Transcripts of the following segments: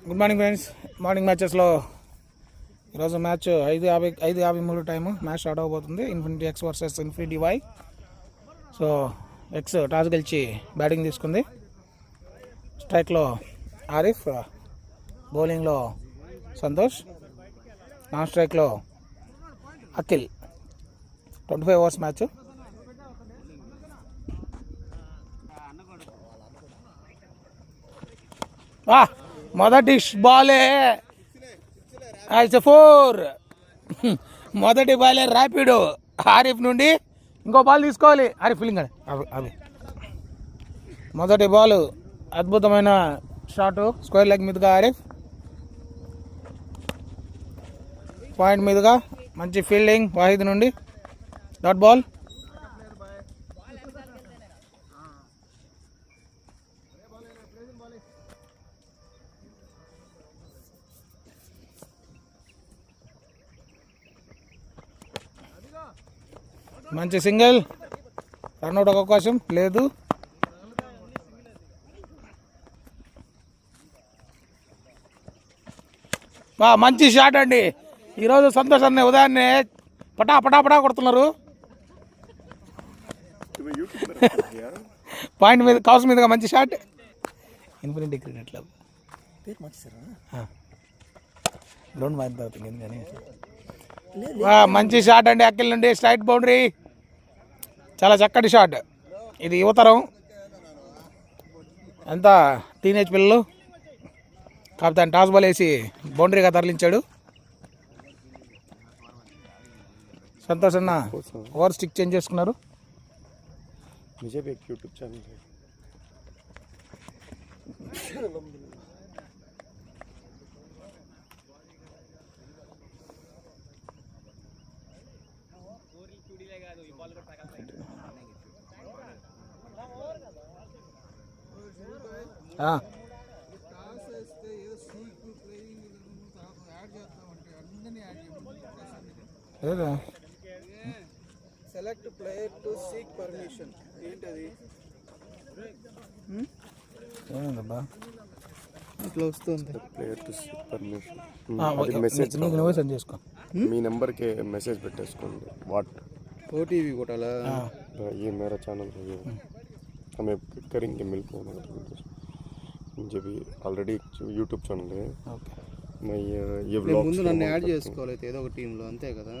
Good morning friends. Morning మ్యాచెస్లో ఈరోజు match 5:53 time match start అవబోతుంది. Infinity X versus infinity Y. So X toss గెలిచి batting తీసుకుంది. స్ట్రైక్లో ఆరిఫ్, బౌలింగ్లో సంతోష్, నాన్ స్ట్రైక్లో అఖిల్. 25 overs match. మొదటి బాలే 4. మొదటి బాలే ర్యాపిడ్ ఆరిఫ్ నుండి. ఇంకో బాల్ తీసుకోవాలి ఆరిఫ్. ఫీలింగ్ అవి మొదటి బాల్ అద్భుతమైన షాట్, స్క్వేర్ లెగ్ మీదుగా ఆరిఫ్. పాయింట్ మీదుగా మంచి ఫీల్డింగ్ వాహిద్ నుండి. Dot ball. మంచి సింగిల్. రన్అట్ అవకాశం లేదు. మంచి షాట్ అండి. ఈరోజు సంతోష్ అనే ఉదయాన్నే పటా పటా పటా కొడుతున్నారు. పాయింట్ మీద కౌస్ మీదుగా మంచి షాట్. ఇన్ఫినిటీ క్రికెట్ క్లబ్ మంచి షాట్ అండి అఖిల్ నుండి. Straight boundary. చాలా చక్కటి షాట్. ఇది యువతరం, అంతా టీనేజ్ పిల్లలు. కాకపోతే ఆయన టాస్ బాల్ వేసి బౌండరీగా తరలించాడు. సంతోష్ అన్న ఓవర్ స్టిక్ చేంజ్ చేసుకున్నారు. YouTube channel select player to seek permission. ఏంటది? ఏమైందబ్బా ఇట్లా వస్తుంది. Player to seek permission. Message నువ్వే సెండ్ చేసుకో. మీ నెంబర్కి మెసేజ్ పెట్టేసుకోండి. వాట్ ఓటీవీ कोटाला ये मेरा चैनल है, हमें करेंगे मिलकर मुझे भी ऑलरेडी यूट्यूब चैनल है. मैं ये व्लॉग ముందు నన్ను యాడ్ చేసుకోవాలి అయితే ఏదో ఒక టీంలో, అంతే కదా?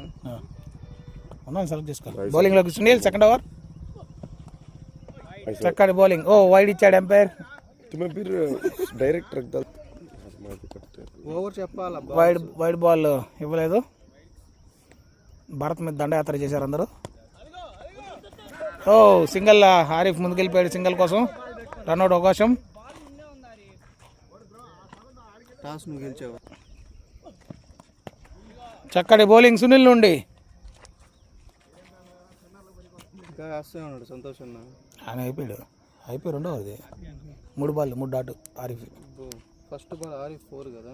ఉన్నాను, సెలెక్ట్ చేసుకోవాలి. బౌలింగ్లో సునీల్ సెకండ్ ఓవర్. చక్కటి బౌలింగ్. వైడ్ ఇచ్చాడు ఎంపైర్. तुम्हें फिर डायरेक्ट रख दो. ఓవర్ చెప్పాలా? వైడ్ బాల్ ఇవ్వలేదు. భారత్ మీద దండయాత్ర చేశారు అందరూ. సింగిల్. ఆరిఫ్ ముందుకెళ్ళిపోయాడు సింగిల్ కోసం. రన్అట్ అవకాశం. టాస్ నువ్వు గెలిచావు. చక్కటి బౌలింగ్ సునీల్ నుండి. ఇంకా వస్తూనే ఉన్నాడు సంతోష్ అన్న. ఆయన అయిపోయి రెండో అది 3 ball 3 dot Arif. First ball Arif 4 కదా.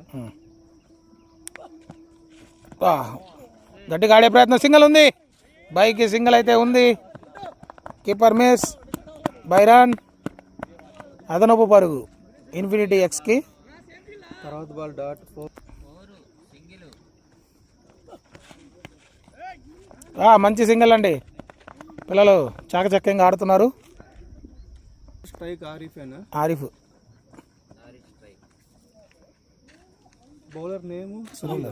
గట్టిగా ఆడే ప్రయత్నం. సింగిల్ ఉంది. బైకి సింగిల్ అయితే ఉంది. Keeper miss. బైరాన్ అదనపు పరుగు ఇన్ఫినిటీ ఎక్స్కి. తర్వాత బాల్ డాట్ 4. మంచి సింగిల్ అండి. పిల్లలు చాకచక్యంగా ఆడుతున్నారు. స్ట్రైక్ ఆరిఫేనా? Arif. Bowler name Sunil.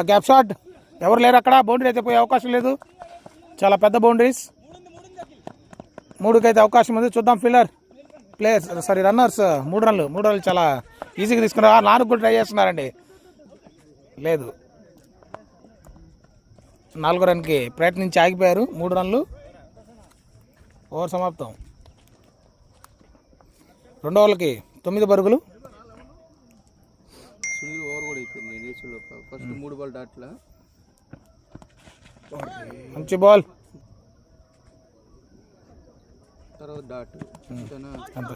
Gap shot. ఎవరు లేరు అక్కడ. బౌండరీ అయితే పోయే అవకాశం లేదు. చాలా పెద్ద బౌండరీస్. 3కి అయితే అవకాశం ఉంది. చూద్దాం. రన్నర్స్ 3 రన్లు చాలా ఈజీగా తీసుకున్నారు. 4 కూడా ట్రై చేస్తున్నారండి. లేదు, 4 రన్కి ప్రయత్నించి ఆగిపోయారు. 3 రన్లు. ఓవర్ సమాప్తం. 2 ఓవర్లకి 9 పరుగులు. సునీల్ ఓవర్ కూడా అయిపోయింది. ఫస్ట్ 3 బాల్ డాట్లా. మంచి బాల్. తర్వాత డాట్. అంతే.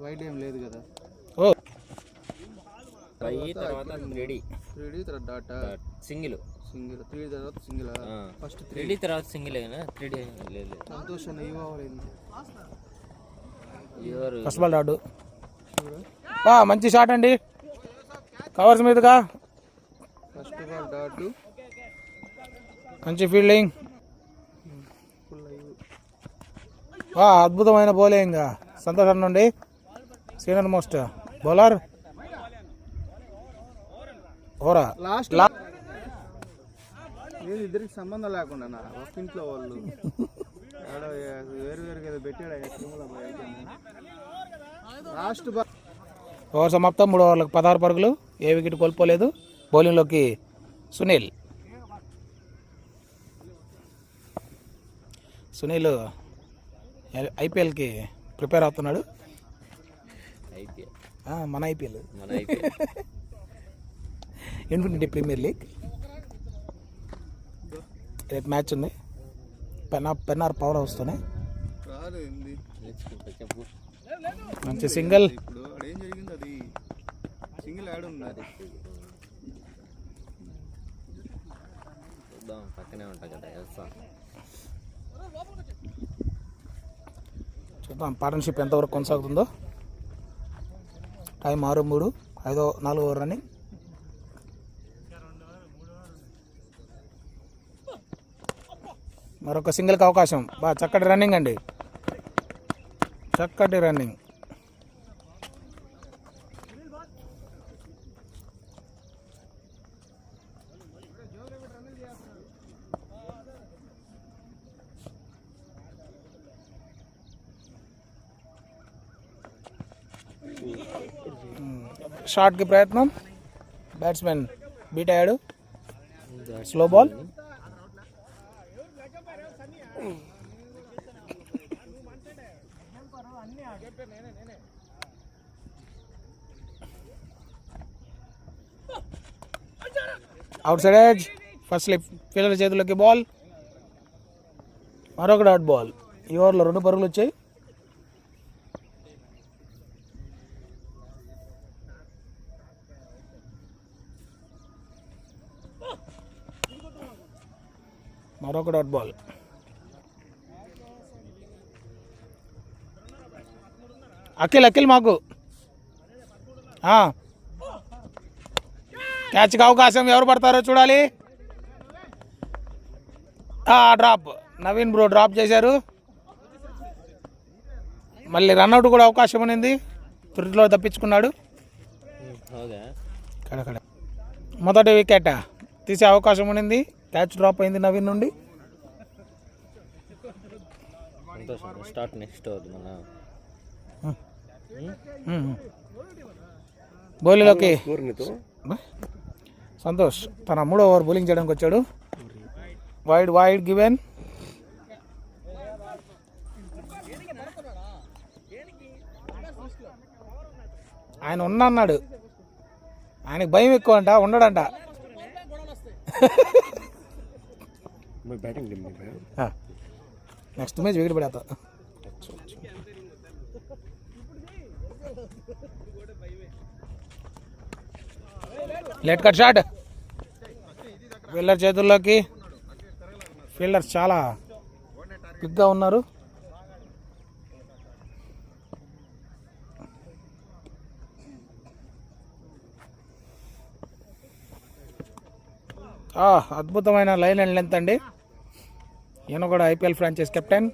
వైడ్ ఏం లేదు కదా. తర్వాత డాటా. సింగిల్ 3 తర్వాత సింగిల్. ఫస్ట్ 3 తర్వాత సింగిల్. సంతోష్ అన్న ఇవ్వాలి. ఫస్ట్ బాల్ రాడు. మంచి షాట్ అండి, కవర్స్ మీదుగా ఫస్ట్ బాల్ డాట్ మంచి ఫీల్డింగ్. Full live. అద్భుతమైన బౌలింగ్ సంతోష్ అన్న నుండి. సీనియర్ మోస్ట్ బౌలర్ ఓరా లాస్ట్ లేదు, ఇద్దరికి సంబంధం లేకుండా ఒక ఇంట్లో వాళ్ళు వేరు వేరుగా ఏదో పెట్టాడు లాస్ట్ బాల్. ఓవర్ సమాప్తం. 3 ఓవర్లకు 16 పరుగులు, ఏ వికెట్ కోల్పోలేదు. బౌలింగ్లోకి సునీల్ ఐపీఎల్కి ప్రిపేర్ అవుతున్నాడు. మన ఐపీఎల్ ఇన్ఫినిటీ ప్రీమియర్ లీగ్ రేపు మ్యాచ్ ఉంది. పెన్నార్ పవర్ హౌస్తోనే. మంచి సింగిల్. ఇప్పుడు ఏం జరిగింది, అది సింగిల్ యాడ్ ఉంది. పక్కనే ఉంటా కదా, చూద్దాం పార్ట్నర్షిప్ ఎంతవరకు కొనసాగుతుందో. Time 6:03, 4 over running. మరొక సింగిల్కి అవకాశం. చక్కటి రన్నింగ్ అండి, చక్కటి రన్నింగ్. షాట్కి ప్రయత్నం, బ్యాట్స్మెన్ బీట్ అయ్యాడు. Slow ball. Outside edge, first slip. Fielder చేతుల్లోకి బాల్, మరొక డాట్ బాల్. ఈ ఓవర్లో 2 పరుగులు వచ్చాయి. మరొక డాట్ బాల్. అఖిల్ మాకు క్యాచ్కి అవకాశం. ఎవరు పడతారో చూడాలి. డ్రాప్. నవీన్ బ్రో డ్రాప్ చేశారు. మళ్ళీ రన్అట్ కూడా అవకాశం ఉన్నింది, త్రుటిలో తప్పించుకున్నాడు. మొదటి వికెట్ తీసే అవకాశం ఉన్నింది. క్యాచ్ డ్రాప్ అయింది నవీన్ నుండి. స్టార్ట్ నెక్స్ట్ బౌలింగ్లోకి సంతోష్ తన 3వ ఓవర్ బౌలింగ్ చేయడానికి వచ్చాడు. Wide given. ఆయన ఉన్నాడు, ఆయనకి భయం ఎక్కువ అంట, ఉండడంట. నెక్స్ట్ మ్యాచ్ వికెట్ పడేస్తా. Late cut shot. ఫీల్డర్ చేతుల్లోకి. ఫీల్డర్స్ చాలా క్విక్గా ఉన్నారు. అద్భుతమైన లైన్ అండ్ లెంత్ అండి. ఈయన కూడా ఐపీఎల్ ఫ్రాంచైజ్ కెప్టెన్.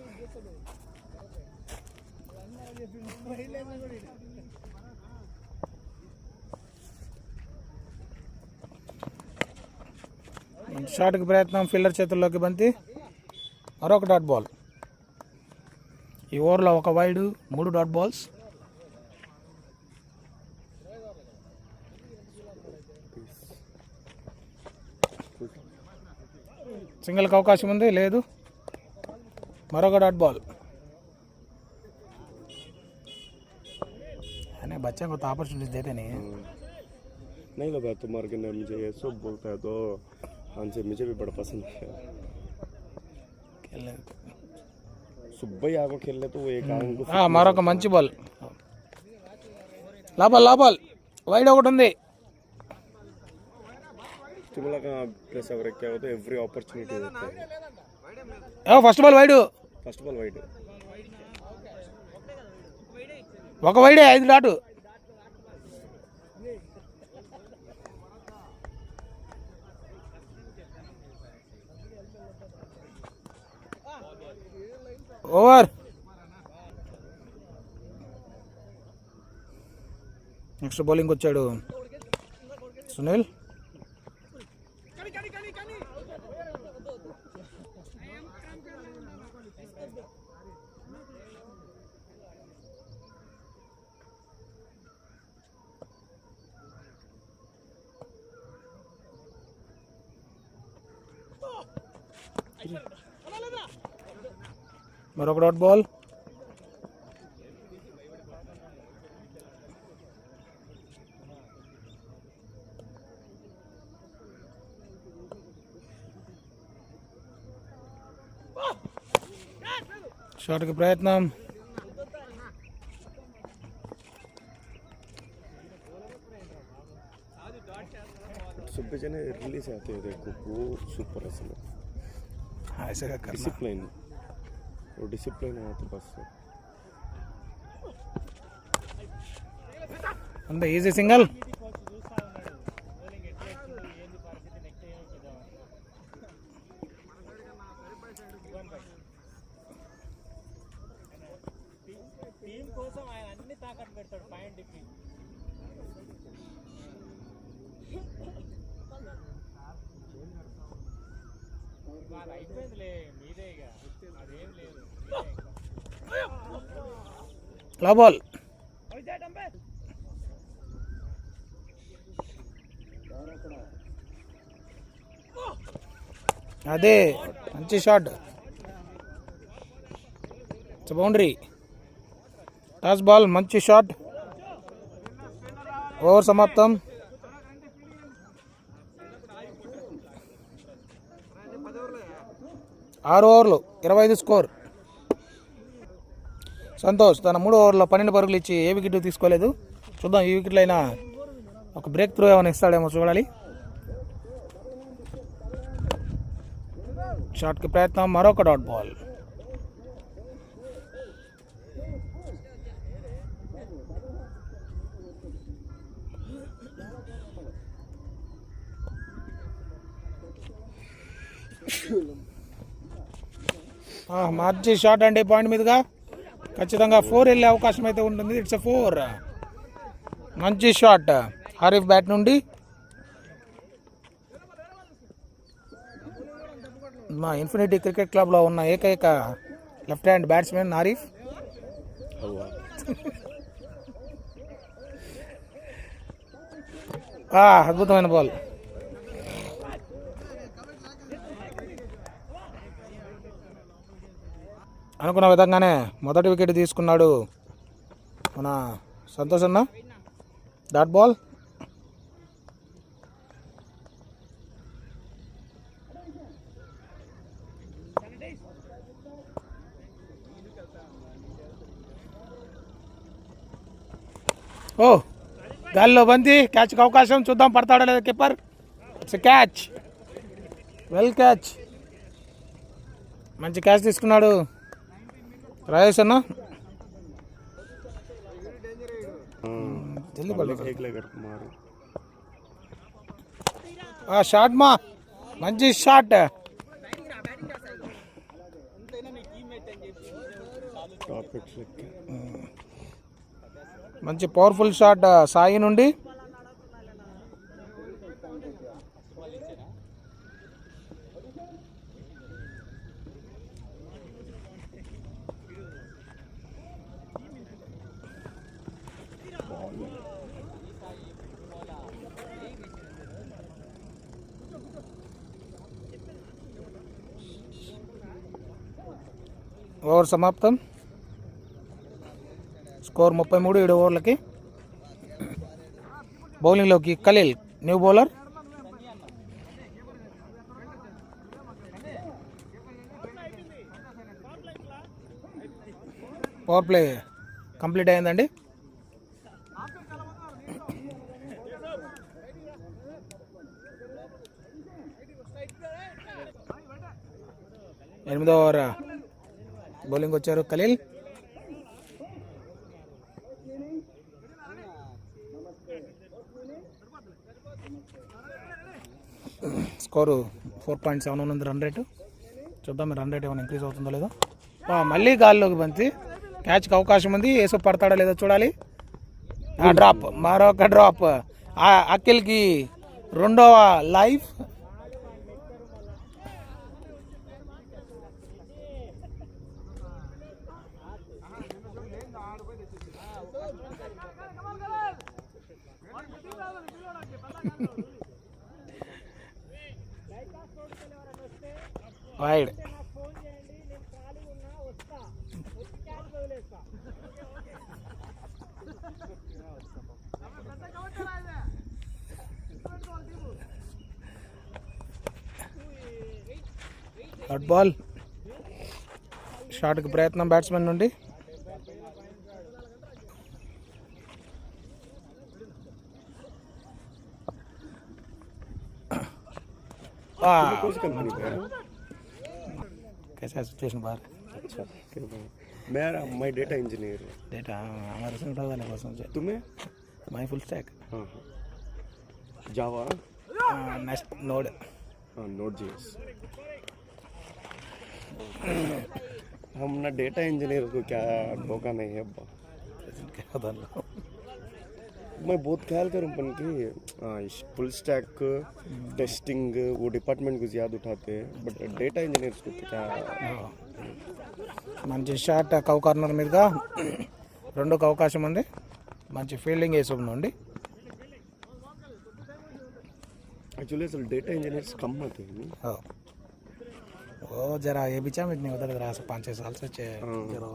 షాట్కి ప్రయత్నం, ఫీల్డర్ చేతుల్లోకి బంతి, మరొక డాట్ బాల్. ఈ ఓవర్లో 1 వైడ్, 3 డాట్ బాల్స్. సింగిల్కి అవకాశం ఉంది, లేదు. మరొక డాట్ బాల్. अरे बच्चा को तो अपॉर्चुनिटीज देते नहीं है। नहीं लगा तुम्हारे के नाम मुझे ये सब बोलता है तो हमसे मुझे भी बड़ा पसंद है। सुब्बई आगो खेलने तो वो एक आंगो हाँ मारो का मंची बॉल लाबल वाइड ఒకటి ఉంది तुम्हारा का प्रेस अगर क्या होता है एवरी अपॉर्चुनिटी देता है। ఫస్ట్ బాల్ వైడ్ ఒక వైడే 5 డాట్ ఓవర్. నెక్స్ట్ బౌలింగ్ వచ్చాడు సునీల్. మరొక డాట్ బాల్. షాట్కి ప్రయత్నం. सुबह जने रिलीज आते हैं देखो वो सुपर असल ऐसे का करना. डिसिप्लिन वो डिसिप्लिन है तो बस అంత ఈజీ సింగల్. లా బాల్. అదే మంచి షాట్. బౌండరీ. టాస్ బాల్ మంచి షాట్. ఓవర్ సమాప్తం. ఆరు ఓవర్లు 25 స్కోర్. సంతోష్ తన 3 ఓవర్లో 12 పరుగులు ఇచ్చి ఏ వికెట్ తీసుకోలేదు. చూద్దాం ఈ వికెట్లో అయినా ఒక బ్రేక్ త్రూ ఏమైనా ఇస్తాడేమో చూడాలి. షాట్కి ప్రయత్నం. మరొక డాట్ బాల్. మార్చి షాట్ అండి పాయింట్ మీదుగా. ఖచ్చితంగా 4 వెళ్ళే అవకాశం అయితే ఉంటుంది. ఇట్స్ 4. మంచి షాట్ హారిఫ్ బ్యాట్ నుండి. మా ఇన్ఫినిటీ క్రికెట్ క్లబ్లో ఉన్న ఏకైక లెఫ్ట్ హ్యాండ్ బ్యాట్స్మెన్ హారిఫ్. అద్భుతమైన బాల్. అనుకున్న విధంగానే మొదటి వికెట్ తీసుకున్నాడు మన సంతోష్ అన్న. Dot ball. ఓ గాలిలో బంతి. క్యాచ్కి అవకాశం. చూద్దాం పడతాడో లేదా keeper. It's catch. Well catch. మంచి క్యాచ్ తీసుకున్నాడు రాజేష్ అన్న. షాట్ మా మంచి షాట్. మంచి పవర్ఫుల్ షాట్ సాయి నుండి. ఓవర్ సమాప్తం. స్కోర్ 33 7 ఓవర్లకి. బౌలింగ్లోకి Khalil new bowler. Power play complete అయిందండి. ఎనిమిదో ఓవర్ బౌలింగ్ వచ్చారు ఖలీల్. స్కోరు 4.7 ఉంది రన్ రేటు. చూద్దాం రన్ రేట్ ఏమైనా ఇంక్రీజ్ అవుతుందో లేదో. మళ్ళీ గాల్లోకి బంతి, క్యాచ్కి అవకాశం ఉంది. యేసు పడతాడా లేదో చూడాలి. ఆ డ్రాప్, మరొక డ్రాప్. అఖిల్కి రెండవ లైఫ్. వైడ్. Dot ball. షాట్కి ప్రయత్నం బ్యాట్స్మెన్ నుండి. कैसा सिचुएशन बाहर? अच्छा, मैं डेटा इंजीनियर हूँ। डेटा हमारे से उठा वाले बस मुझे। तुम्हें? मैं फुल स्टैक। हाँ, जावा, नेक्स्ट नोड। हाँ, नोड जेएस। हम ना डेटा इंजीनियर को क्या धोखा नहीं है अब्बा। मैं बहुत ख्याल करूँ अपन की फुल स्टैक टेस्टिंग वो डिपार्टमेंट को ज़्यादा उठाते हैं, बट डेटा इंजीनियर्स को तो क्या। మంచి షాట్ కవ్ కార్నర్ మీదుగా రెండుకు అవకాశం ఉంది. మంచి ఫీల్డింగ్ వేసి నుండి. एक्चुअली असल डेटा इंजीनियर्स कम आते हैं। वो जरा ये भी चाहे इतने उधर रहा 5-6 साल से जरा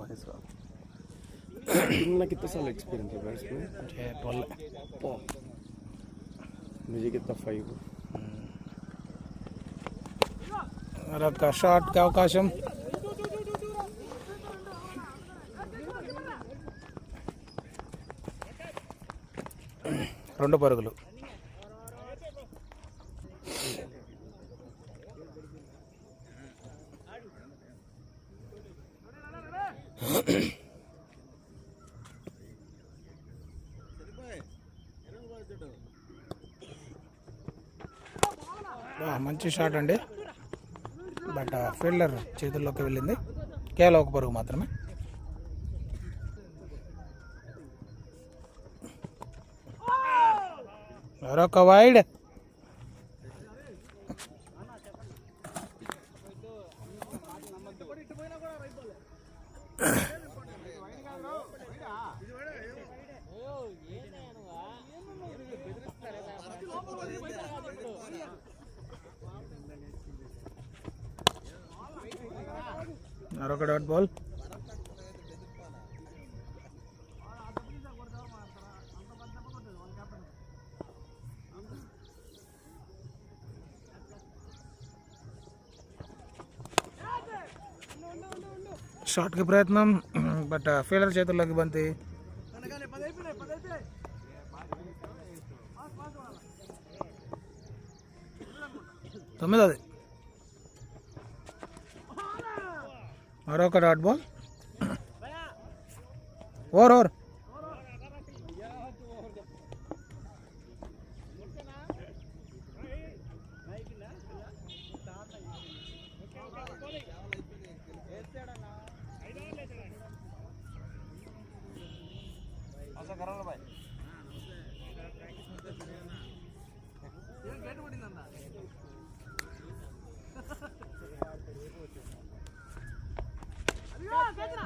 तुमने कितने साल एक्सपीरियंस है बैट्स में? 12। मुझे कितना 5। మరొక షాట్కి అవకాశం. రెండు పరుగులు. మంచి షాట్ అండి, బట్ ఫీల్డర్ చేతుల్లోకి వెళ్ళింది. కేవలం ఒక పరుగు మాత్రమే. మరొక వైడ్. మరొక డాట్ బాల్. షాట్కి ప్రయత్నం, బట్ ఫీల్డర్ చేతుల్లోకి బంతి. తొమ్మిదది. మరొక డాట్ బాల్. ఓవర్.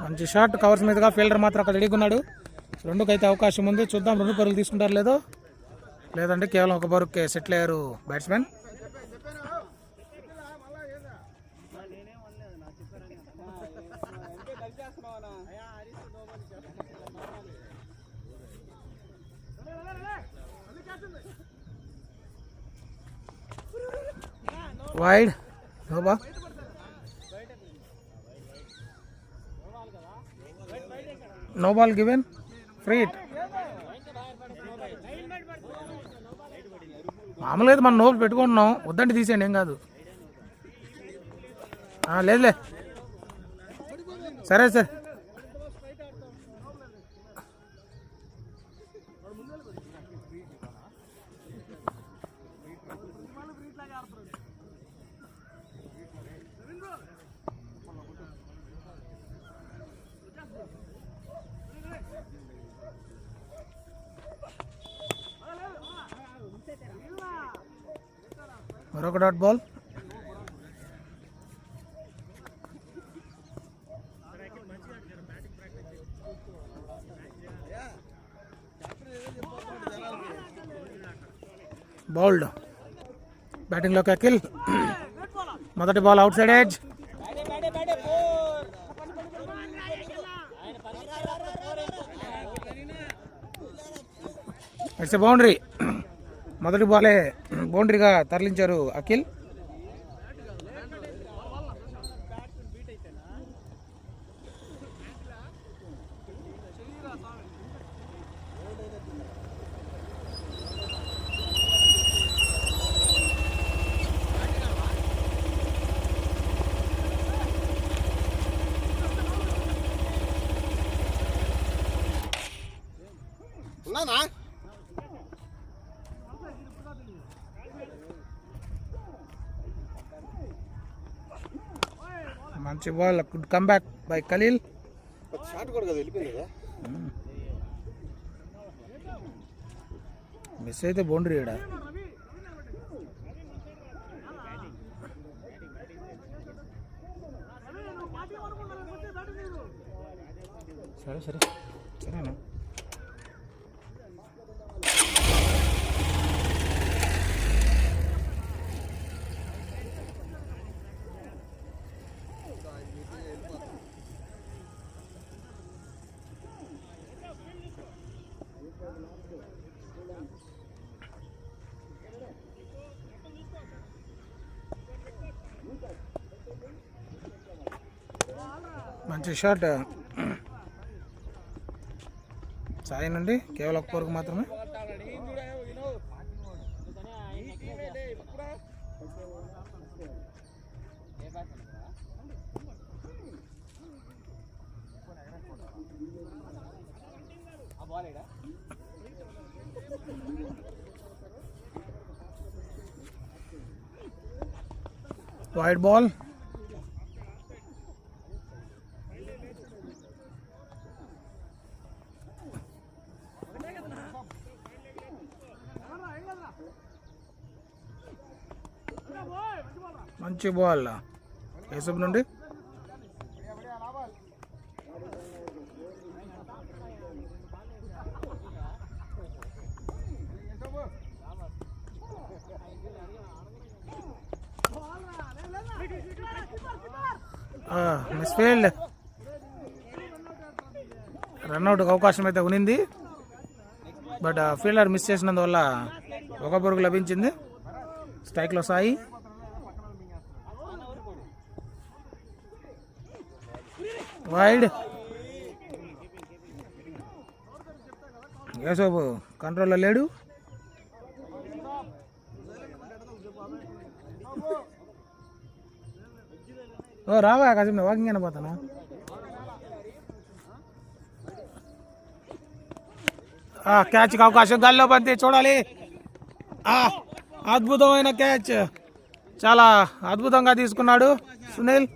మంచి షాట్ కవర్స్ మీదుగా. ఫీల్డర్ మాత్రం అక్కడ రెడీగా ఉన్నాడు. రెండుకైతే అవకాశం ఉంది. చూద్దాం రెండు పరుగులు తీసుకుంటారు లేదో, లేదంటే కేవలం ఒక పరుగుకే సెటిల్ అయ్యారు batsmen. Wide. No ball given. Free hit. మామూలుగా అయితే మనం నోబుల్ పెట్టుకుంటున్నాం, వద్దంటే తీసేయండి, ఏం కాదు. లేదులే, సరే సార్. మరొక డాట్ బాల్. బౌల్డ్. బ్యాటింగ్లోకి అఖిల్. మొదటి ball outside edge. It's boundary. మొదటి బాలే బౌండరీగా తరలించారు అఖిల్. మంచి ball. Good come back by Khalil. Miss అయితే బౌండరీ ఈడ. సరే సరే సరేనా. మంచి షాట్ సాయి నుండి. కేవలం ఒక్క వరకు మాత్రమే. Wide ball. మంచి బాల్ యూసఫ్ నుండి. మిస్ఫీల్డ్. రన్అట్కి అవకాశం అయితే ఉనింది, బట్ ఫీల్డర్ మిస్ చేసినందువల్ల ఒక పరుగు లభించింది. స్ట్రైక్లో సాయి. వైడ్. యూసఫ్ కంట్రోల్లో లేడు. ఓ రావా కాసేపు వాకింగ్ అయినా పోతాను. క్యాచ్కి అవకాశం. గాల్లో బంతి చూడాలి. అద్భుతమైన క్యాచ్. చాలా అద్భుతంగా తీసుకున్నాడు సునీల్.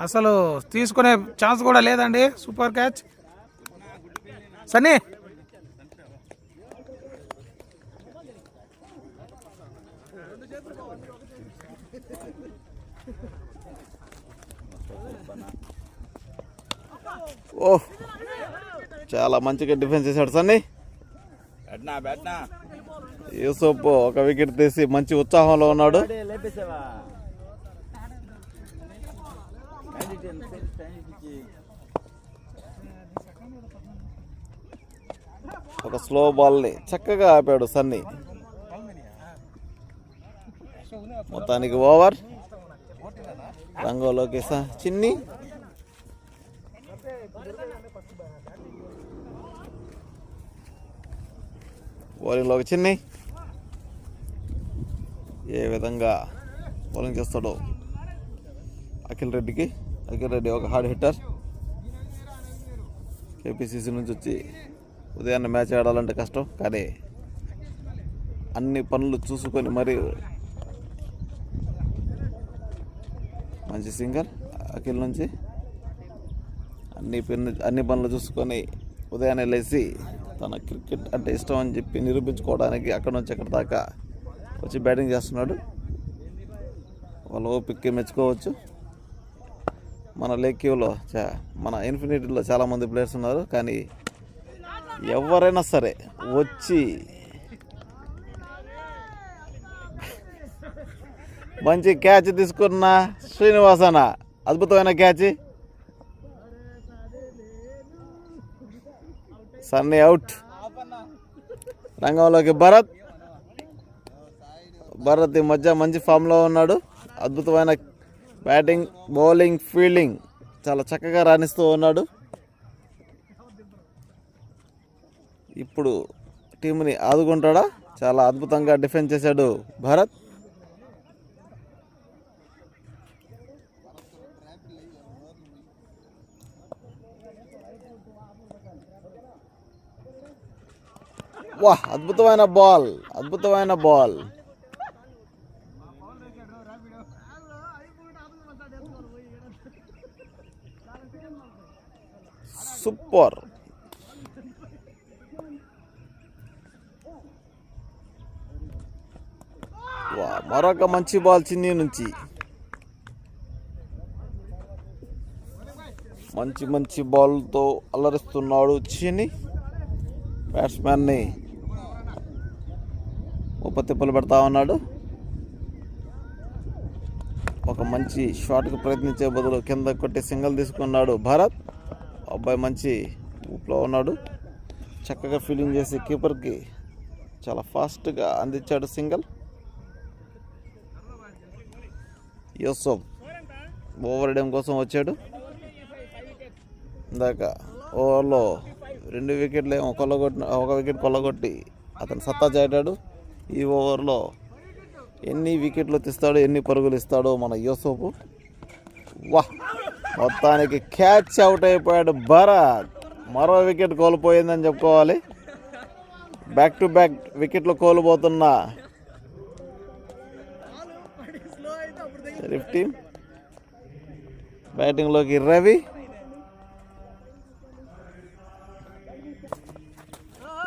అసలు తీసుకునే ఛాన్స్ కూడా లేదండి. Super catch Sunny. ఓహ్, చాలా మంచిగా డిఫెన్స్ చేశాడు సన్నీ. యూసఫ్ ఒక వికెట్ తీసి మంచి ఉత్సాహంలో ఉన్నాడు. ఒక స్లో బాల్ని చక్కగా ఆపాడు సన్నీ. మొత్తానికి ఓవర్. రంగంలోకి చిన్ని. బౌలింగ్లోకి చిన్ని. ఏ విధంగా బౌలింగ్ చేస్తాడో అఖిల్ రెడ్డికి. అఖిల్ రెడ్డి ఒక హార్డ్ హిట్టర్. కేపీసీసీ నుంచి వచ్చి ఉదయాన్నే మ్యాచ్ ఆడాలంటే కష్టం, కానీ అన్ని పనులు చూసుకొని మరి మంచి సింగర్ అఖిల్ నుంచి. అన్ని పనులు చూసుకొని ఉదయాన్నే లేచి తన క్రికెట్ అంటే ఇష్టం అని చెప్పి నిరూపించుకోవడానికి అక్కడ నుంచి అక్కడ దాకా వచ్చి బ్యాటింగ్ చేస్తున్నాడు. వాళ్ళ ఓపికకి మెచ్చుకోవచ్చు. మన లేక్యూలో మన ఇన్ఫినిటీలో చాలామంది ప్లేయర్స్ ఉన్నారు, కానీ ఎవరైనా సరే వచ్చి మంచి క్యాచ్ తీసుకున్న శ్రీనివాసన, అద్భుతమైన క్యాచ్. సన్నీ అవుట్. రంగంలోకి భరత్ ఈ మధ్య మంచి ఫామ్లో ఉన్నాడు. అద్భుతమైన బ్యాటింగ్, బౌలింగ్, ఫీల్డింగ్ చాలా చక్కగా రాణిస్తూ ఉన్నాడు. ఇప్పుడు టీంని ఆదుకుంటాడా? చాలా అద్భుతంగా డిఫెండ్ చేశాడు భరత్. వాహ్, అద్భుతమైన బాల్. సూపర్. మరొక మంచి బాల్ చిన్ని నుంచి. మంచి బాల్తో అలరిస్తున్నాడు చిన్ని. బ్యాట్స్మెన్ని తిప్పలు పెడతా ఉన్నాడు. ఒక మంచి షాట్కి ప్రయత్నించే బదులు కింద కొట్టి సింగిల్ తీసుకున్నాడు భరత్. అబ్బాయి మంచి ఊపులో ఉన్నాడు. చక్కగా ఫీల్డింగ్ చేసి కీపర్కి చాలా ఫాస్ట్గా అందించాడు సింగిల్. యూసఫ్ ఓవర్ వేయడం కోసం వచ్చాడు. ఇందాక ఓవర్లో 2 వికెట్లు ఒక వికెట్ కొల్లగొట్టి అతను సత్తా చాటాడు. ఈ ఓవర్లో ఎన్ని వికెట్లు తీస్తాడో, ఎన్ని పరుగులు ఇస్తాడో మన యూసఫ్. వాహ్, మొత్తానికి క్యాచ్ అవుట్ అయిపోయాడు భరత్. మరో వికెట్ కోల్పోయిందని చెప్పుకోవాలి. బ్యాక్ టు బ్యాక్ వికెట్లు కోల్పోతున్న షరీఫ్ టీం. బ్యాటింగ్లోకి రవి.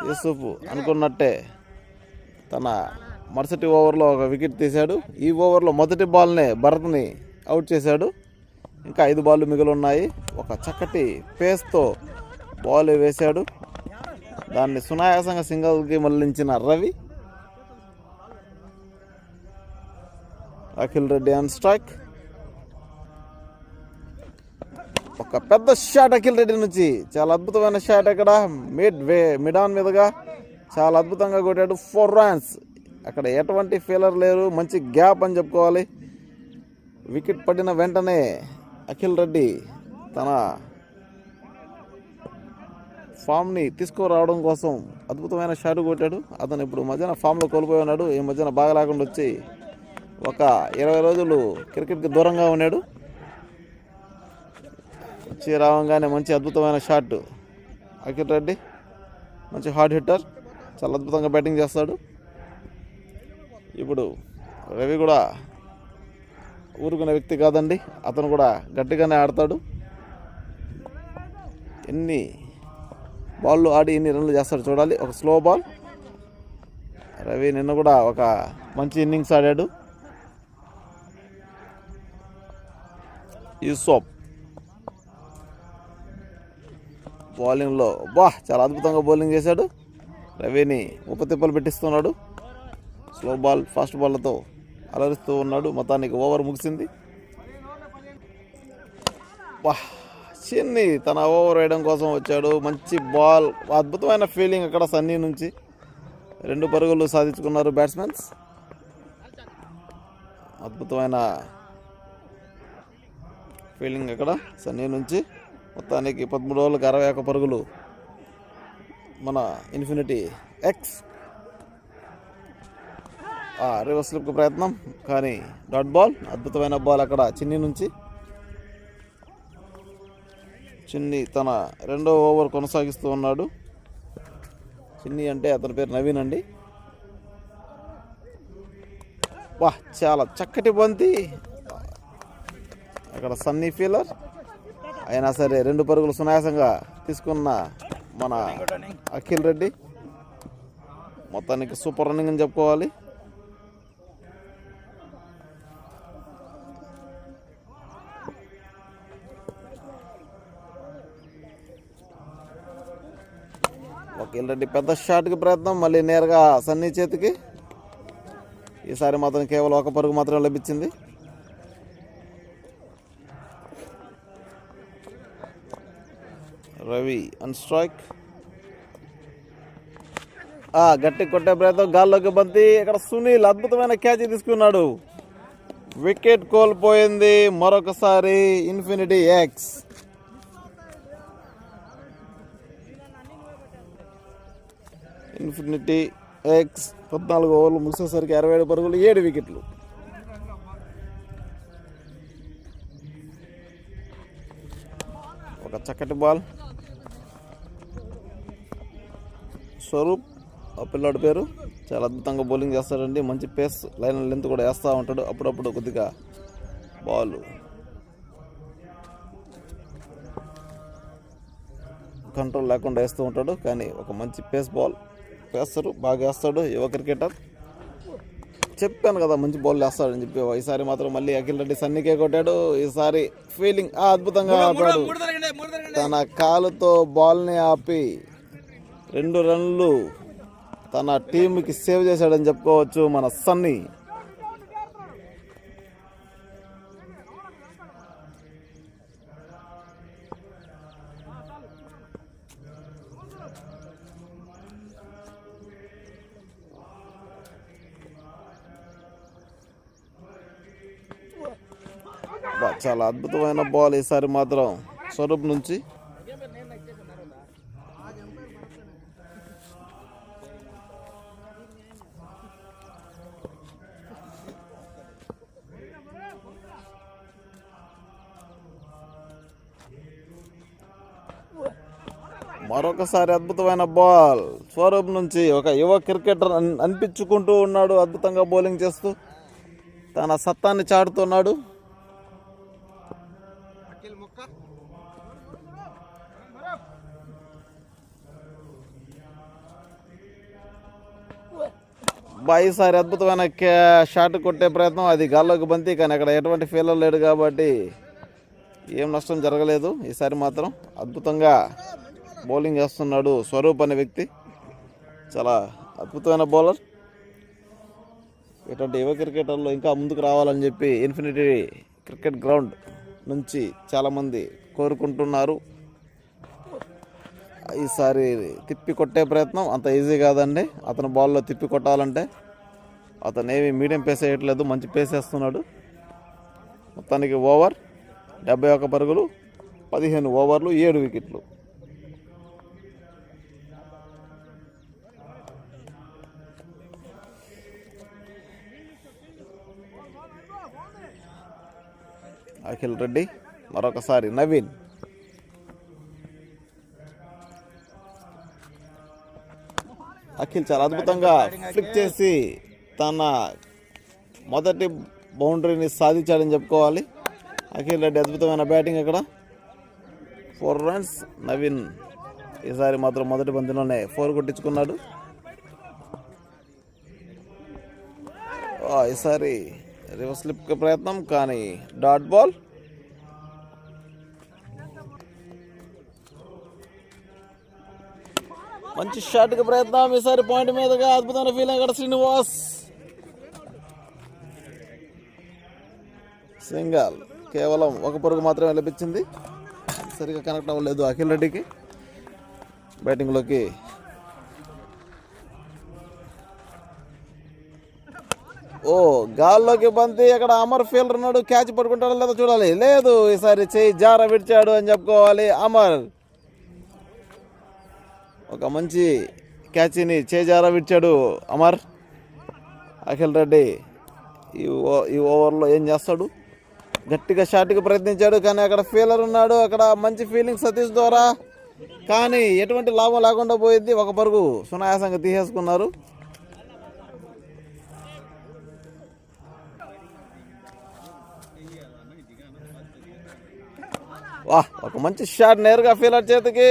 యూసుఫ్ అనుకున్నట్టే తన మరుసటి ఓవర్లో ఒక వికెట్ తీశాడు. ఈ ఓవర్లో మొదటి బాల్నే భరత్ని అవుట్ చేశాడు. ఇంకా 5 బాళ్ళు మిగిలి ఉన్నాయి. ఒక చక్కటి పేస్తో బాల్ వేశాడు. దాన్ని సునాయాసంగా సింగిల్కి మళ్లించిన రవి. Akhil Reddy on strike. ఒక పెద్ద షాట్ అఖిల్ రెడ్డి నుంచి. చాలా అద్భుతమైన షాట్. అక్కడ మిడ్ ఆన్ మీదుగా చాలా అద్భుతంగా కొట్టాడు. 4 runs. అక్కడ ఎటువంటి ఫీలర్ లేరు. మంచి గ్యాప్ అని చెప్పుకోవాలి. వికెట్ పడిన వెంటనే అఖిల్ రెడ్డి తన ఫామ్ని తీసుకురావడం కోసం అద్భుతమైన షాట్ కొట్టాడు. అతను ఇప్పుడు మధ్యన ఫామ్లో కోల్పోయి ఉన్నాడు. ఈ మధ్యన బాగా లేకుండా వచ్చి ఒక 20 రోజులు క్రికెట్కి దూరంగా ఉన్నాడు. వచ్చి రావంగానే మంచి అద్భుతమైన షాట్ అఖిల్ రెడ్డి. మంచి హార్డ్ హిట్టర్. చాలా అద్భుతంగా బ్యాటింగ్ చేస్తాడు. ఇప్పుడు రవి కూడా ఊరుకునే వ్యక్తి కాదండి. అతను కూడా గట్టిగానే ఆడతాడు. ఎన్ని బాళ్ళు ఆడి ఎన్ని రన్లు చేస్తాడు చూడాలి. ఒక స్లో బాల్. రవి నిన్న కూడా ఒక మంచి ఇన్నింగ్స్ ఆడాడు. యూసఫ్ బౌలింగ్లో చాలా అద్భుతంగా బౌలింగ్ చేశాడు. రవిని తిప్పలు పెట్టిస్తున్నాడు. స్లో బాల్, ఫాస్ట్ బాల్తో అలరిస్తూ ఉన్నాడు. మొత్తానికి ఓవర్ ముగిసింది. చిన్ని తన ఓవర్ వేయడం కోసం వచ్చాడు. మంచి బాల్, అద్భుతమైన ఫీలింగ్ అక్కడ సన్నీ నుంచి. 2 పరుగులు సాధించుకున్నారు బ్యాట్స్మెన్స్. అద్భుతమైన ఫీలింగ్ అక్కడ సన్నీ నుంచి. మొత్తానికి 13 ఓవర్లకు 61 పరుగులు మన ఇన్ఫినిటీ ఎక్స్. రివర్స్ స్లిప్కి ప్రయత్నం, కానీ డాట్ బాల్. అద్భుతమైన బాల్ అక్కడ చిన్ని నుంచి. చిన్ని తన 2వ ఓవర్ కొనసాగిస్తూ ఉన్నాడు. చిన్ని అంటే అతని పేరు నవీన్ అండి. చాలా చక్కటి బంతి అక్కడ సన్నీ ఫీలర్. అయినా సరే 2 పరుగులు సునాయాసంగా తీసుకున్న మన అఖిల్ రెడ్డి. మొత్తానికి సూపర్ రన్నింగ్ అని చెప్పుకోవాలి. అఖిల్ రెడ్డి పెద్ద షాట్కి ప్రయత్నం, మళ్ళీ నేరుగా సన్నీ చేతికి. ఈసారి మాత్రం కేవలం ఒక పరుగు మాత్రం లభించింది. రవి అన్ స్ట్రైక్. గట్టి కొట్టే ప్రయత్నం, గాల్లోకి బంతి. ఇక్కడ సునీల్ అద్భుతమైన క్యాచ్ తీసుకున్నాడు. వికెట్ కోల్పోయింది మరొకసారి ఇన్ఫినిటీ ఎక్స్. ఇన్ఫినిటీ ఎక్స్ 14 ఓవర్లు ముగిసేసరికి 67 పరుగులు, 7 వికెట్లు. ఒక చక్కటి బాల్. స్వరూప్ ఆ పిల్లాడి పేరు, చాలా అద్భుతంగా బౌలింగ్ చేస్తాడండి. మంచి పేస్, లైన్ లెంత్ కూడా వేస్తూ ఉంటాడు. అప్పుడప్పుడు కొద్దిగా బాల్ కంట్రోల్ లేకుండా వేస్తూ ఉంటాడు, కానీ ఒక మంచి పేస్ బాల్ వేస్తారు, బాగా వేస్తాడు. యువ క్రికెటర్, చెప్పాను కదా మంచి బాల్ వేస్తాడని చెప్పి. ఈసారి మాత్రం మళ్ళీ అఖిల్ రెడ్డి సన్నీకే కొట్టాడు. ఈసారి ఫీల్డింగ్ అద్భుతంగా ఆపాడు. తన కాలుతో బాల్ని ఆపి 2 రన్లు తన టీంకి సేవ్ చేశాడని చెప్పుకోవచ్చు మన సన్నీ. చాలా అద్భుతమైన బాల్ ఈసారి మాత్రం స్వరూప్ నుంచి. మరొకసారి అద్భుతమైన బాల్ స్వరూప్ నుంచి. ఒక యువ క్రికెటర్ అనిపించుకుంటూ ఉన్నాడు, అద్భుతంగా బౌలింగ్ చేస్తూ తన సత్తాన్ని చాటుతున్నాడు. ఈసారి అద్భుతమైన షాట్ కొట్టే ప్రయత్నం, అది గాల్లోకి బంతి, కానీ అక్కడ ఎటువంటి ఫీలర్ లేడు కాబట్టి ఏం నష్టం జరగలేదు. ఈసారి మాత్రం అద్భుతంగా బౌలింగ్ చేస్తున్నాడు స్వరూప్ అనే వ్యక్తి, చాలా అద్భుతమైన బౌలర్. ఇటువంటి యువ క్రికెటర్లు ఇంకా ముందుకు రావాలని చెప్పి ఇన్ఫినిటీ క్రికెట్ గ్రౌండ్ నుంచి చాలామంది కోరుకుంటున్నారు. ఈసారి తిప్పి కొట్టే ప్రయత్నం అంత ఈజీ కాదండి. అతను బాల్లో తిప్పి కొట్టాలంటే అతను ఏమి మీడియం పేస్ వేయట్లేదు, మంచి పేస్ వేస్తున్నాడు. మొత్తానికి ఓవర్ 71 పరుగులు, 15 ఓవర్లు, 7 వికెట్లు. అఖిల్ రెడ్డి, మరొకసారి నవీన్. అఖిల్ చాలా అద్భుతంగా ఫ్లిక్ చేసి తన మొదటి బౌండరీని సాధించాడని చెప్పుకోవాలి. అఖిల్ రెడ్డి అద్భుతమైన బ్యాటింగ్ అక్కడ. 4 రన్స్. నవీన్ ఈసారి మాత్రం మొదటి బంతిలోనే 4 కొట్టించుకున్నాడు. ఈసారి రివర్స్ స్లిప్ ప్రయత్నం, కానీ డాట్ బాల్. మంచి షాట్కి ప్రయత్నం, ఈసారి పాయింట్ మీదుగా అద్భుతమైన ఫీలింగ్ అక్కడ. శ్రీనివాస్ సింగల్, కేవలం 1 పరుగు మాత్రమే లభించింది. సరిగా కనెక్ట్ అవ్వలేదు అఖిల్ రెడ్డికి బ్యాటింగ్లోకి. గాల్లోకి బంతి, అక్కడ అమర్ ఫీల్డర్ ఉన్నాడు, క్యాచ్ పట్టుకుంటాడో లేదో చూడాలి. లేదు, ఈసారి చేయి జార విడిచాడు అని చెప్పుకోవాలి అమర్. ఒక మంచి క్యాచ్ని చేజారా విడిచాడు అమర్. అఖిల్ రెడ్డి ఈ ఓవర్లో ఏం చేస్తాడు? గట్టిగా షాట్కి ప్రయత్నించాడు, కానీ అక్కడ ఫీలర్ ఉన్నాడు. అక్కడ మంచి ఫీలింగ్ సతీష్ ద్వారా, కానీ ఎటువంటి లాభం లేకుండా పోయింది. 1 పరుగు సునాయాసంగా తీసేసుకున్నారు. ఒక మంచి షాట్ నేరుగా ఫీలర్ చేతికి.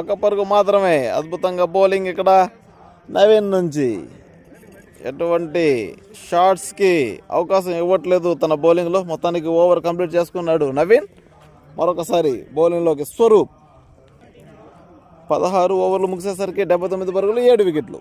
1 పరుగు మాత్రమే. అద్భుతంగా బౌలింగ్ ఇక్కడ నవీన్ నుంచి. ఎటువంటి షాట్స్కి అవకాశం ఇవ్వట్లేదు తన బౌలింగ్లో. మొత్తానికి ఓవర్ కంప్లీట్ చేసుకున్నాడు నవీన్. మరొకసారి బౌలింగ్లోకి స్వరూప్. 16 ఓవర్లు ముగిసేసరికి 79 పరుగులు 7 వికెట్లు.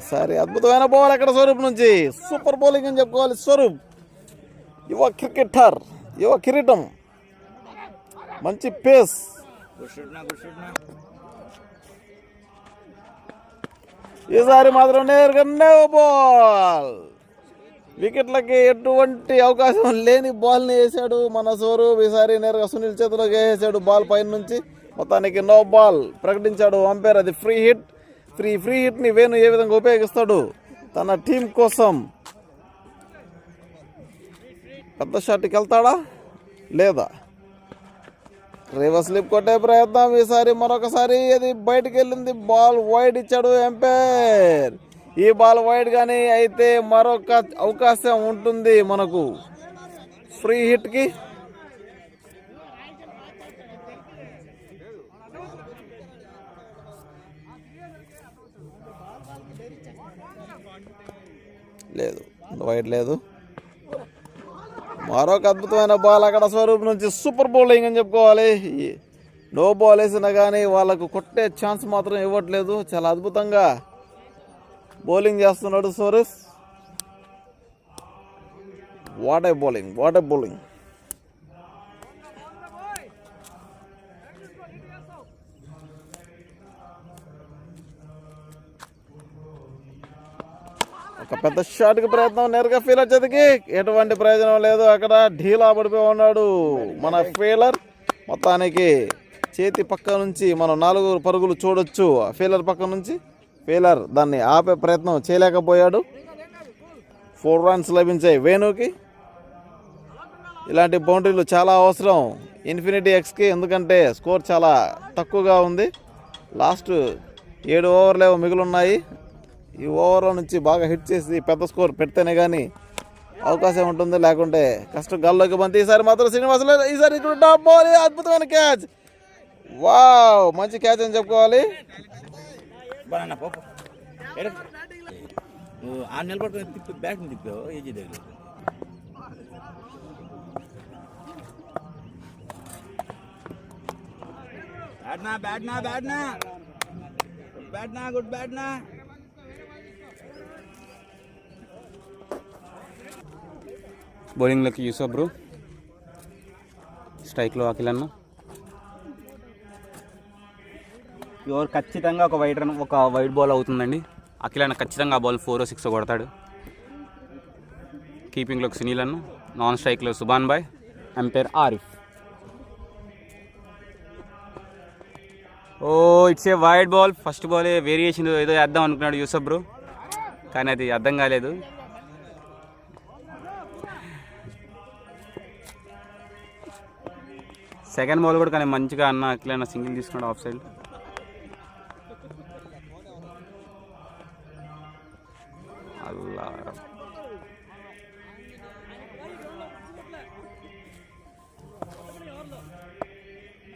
ఈసారి అద్భుతమైన బాల్ అక్కడ స్వరూప్ నుంచి. సూపర్ బౌలింగ్ అని చెప్పుకోవాలి. స్వరూప్ యువ క్రికెటర్, యువ కిరీటం, మంచి పేస్. ఈసారి మాత్రం నేరుగా నో బాల్. వికెట్లకి ఎటువంటి అవకాశం లేని బాల్ని వేసాడు మన స్వరూప్. ఈసారి నేరుగా సునీల్ చేతిలోకి వేసాడు బాల్ పైన నుంచి. మొత్తానికి నో బాల్ ప్రకటించాడు అంపైర్. అది ఫ్రీ హిట్. ఫ్రీ హిట్ని వేణు ఏ విధంగా ఉపయోగిస్తాడు తన టీం కోసం? పెద్ద షాట్కి వెళ్తాడా లేదా? రివర్స్ స్లిప్ కొట్టే ప్రయత్నం. ఈసారి మరొకసారి అది బయటకు వెళ్ళింది. బాల్ వైడ్ ఇచ్చాడు ఎంపైర్. ఈ బాల్ వైడ్ కానీ అయితే మరొక అవకాశం ఉంటుంది మనకు ఫ్రీ హిట్కి. లేదు, వైడ్ లేదు. మరొక అద్భుతమైన బాల్ అక్కడ స్వరూప్ నుంచి. సూపర్ బౌలింగ్ అని చెప్పుకోవాలి. నో బాల్ వేసినా కానీ వాళ్ళకు కొట్టే ఛాన్స్ మాత్రం ఇవ్వట్లేదు. చాలా అద్భుతంగా బౌలింగ్ చేస్తున్నాడు స్వరూప్. What a bowling. ఒక పెద్ద షాట్కి ప్రయత్నం. నేరుగా ఫీలర్ చేతికి ఎటువంటి ప్రయోజనం లేదు. అక్కడ ఢీలా పడిపోయి ఉన్నాడు మన ఫీలర్. మొత్తానికి చేతి పక్క నుంచి మనం 4 పరుగులు చూడొచ్చు. ఫీలర్ పక్క నుంచి ఫీలర్ దాన్ని ఆపే ప్రయత్నం చేయలేకపోయాడు. 4 రన్స్ లభించాయి వేణుకి. ఇలాంటి బౌండరీలు చాలా అవసరం ఇన్ఫినిటీ ఎక్స్కి. ఎందుకంటే స్కోర్ చాలా తక్కువగా ఉంది. లాస్ట్ 7 ఓవర్లు మిగులున్నాయి. ఈ ఓవర్ల నుంచి బాగా హిట్ చేసి పెద్ద స్కోర్ పెడితేనే కానీ అవకాశం ఉంటుంది. లేకుంటే కష్టం. గాల్లోకి బంతి. ఈసారి మాత్రం శ్రీనివాసులు. ఈసారి టాప్ బాల్. అద్భుతమైన క్యాచ్. వావ్, మంచి క్యాచ్ అని చెప్పుకోవాలి. బౌలింగ్లోకి యూసఫ్ బ్రో, స్ట్రైక్లో అఖిల్ అన్న. ఎవరు ఖచ్చితంగా ఒక వైడ్ బాల్ అవుతుందండి. అఖిల్ అన్న ఖచ్చితంగా ఆ బాల్ 4 or 6 కొడతాడు. కీపింగ్లోకి సునీల్ అన్న, నాన్ స్ట్రైక్లో సుబాన్ బాయ్, umpire Arif. It's a wide ball. First ball variation ఏదో వేద్దాం అనుకున్నాడు యూసఫ్ బ్రో, కానీ అది అర్థం కాలేదు. సెకండ్ బాల్ కూడా కానీ మంచిగా అన్న అఖిల్ అన్న సింగిల్ తీసుకున్నాడు ఆఫ్ సైడ్. అల్లా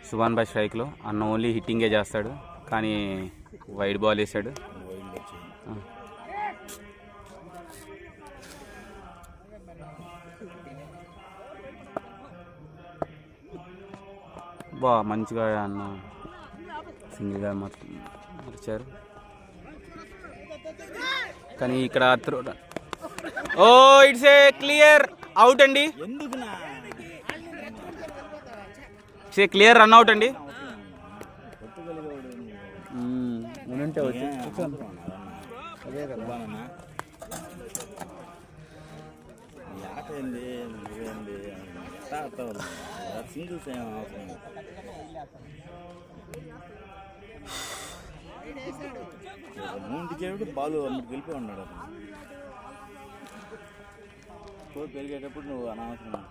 సుబాన్ బాయ్ స్ట్రైక్లో. అన్న ఓన్లీ హిట్టింగే చేస్తాడు కానీ వైడ్ బాల్ వేసాడు. మంచిగా అన్న సింగిల్గా మర్చారు. కానీ ఇక్కడ ఇట్స్ ఏ క్లియర్ అవుట్ అండి. It's a clear run out అండి. బాలు అమ్మకి వెళ్ళిపోయి ఉన్నాడు. స్కోర్ పెరిగేటప్పుడు నువ్వు అనవసరం.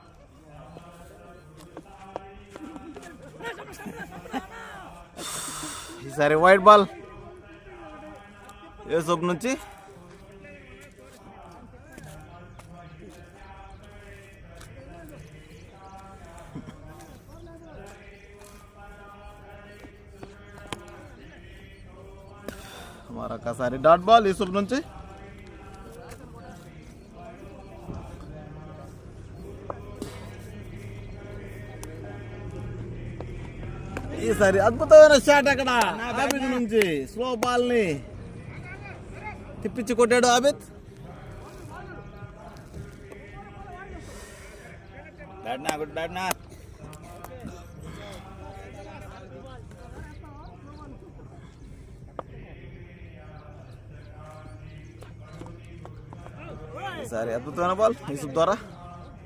ఈసారి వైడ్ బాల్ యూసఫ్ నుంచి. మరొకసారి డాట్ బాల్ యూసుఫ్ నుంచి. ఈసారి అద్భుతమైన షాట్ అక్కడ ఆబిద్ నుంచి స్లో బాల్ ని తిప్పించి కొట్టాడు ఆబిద్. గుడ్ బ్యాట్ నా. ఈసారి అద్భుతమైన బాల్ యూసుఫ్ ద్వారా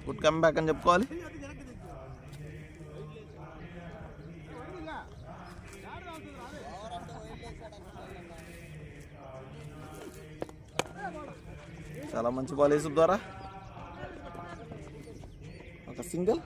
గుడ్ కమ్ బ్యాక్ అని చెప్పుకోవాలి. చాలా మంచి బాల్ యూసుఫ్ ద్వారా ఒక సింగిల్.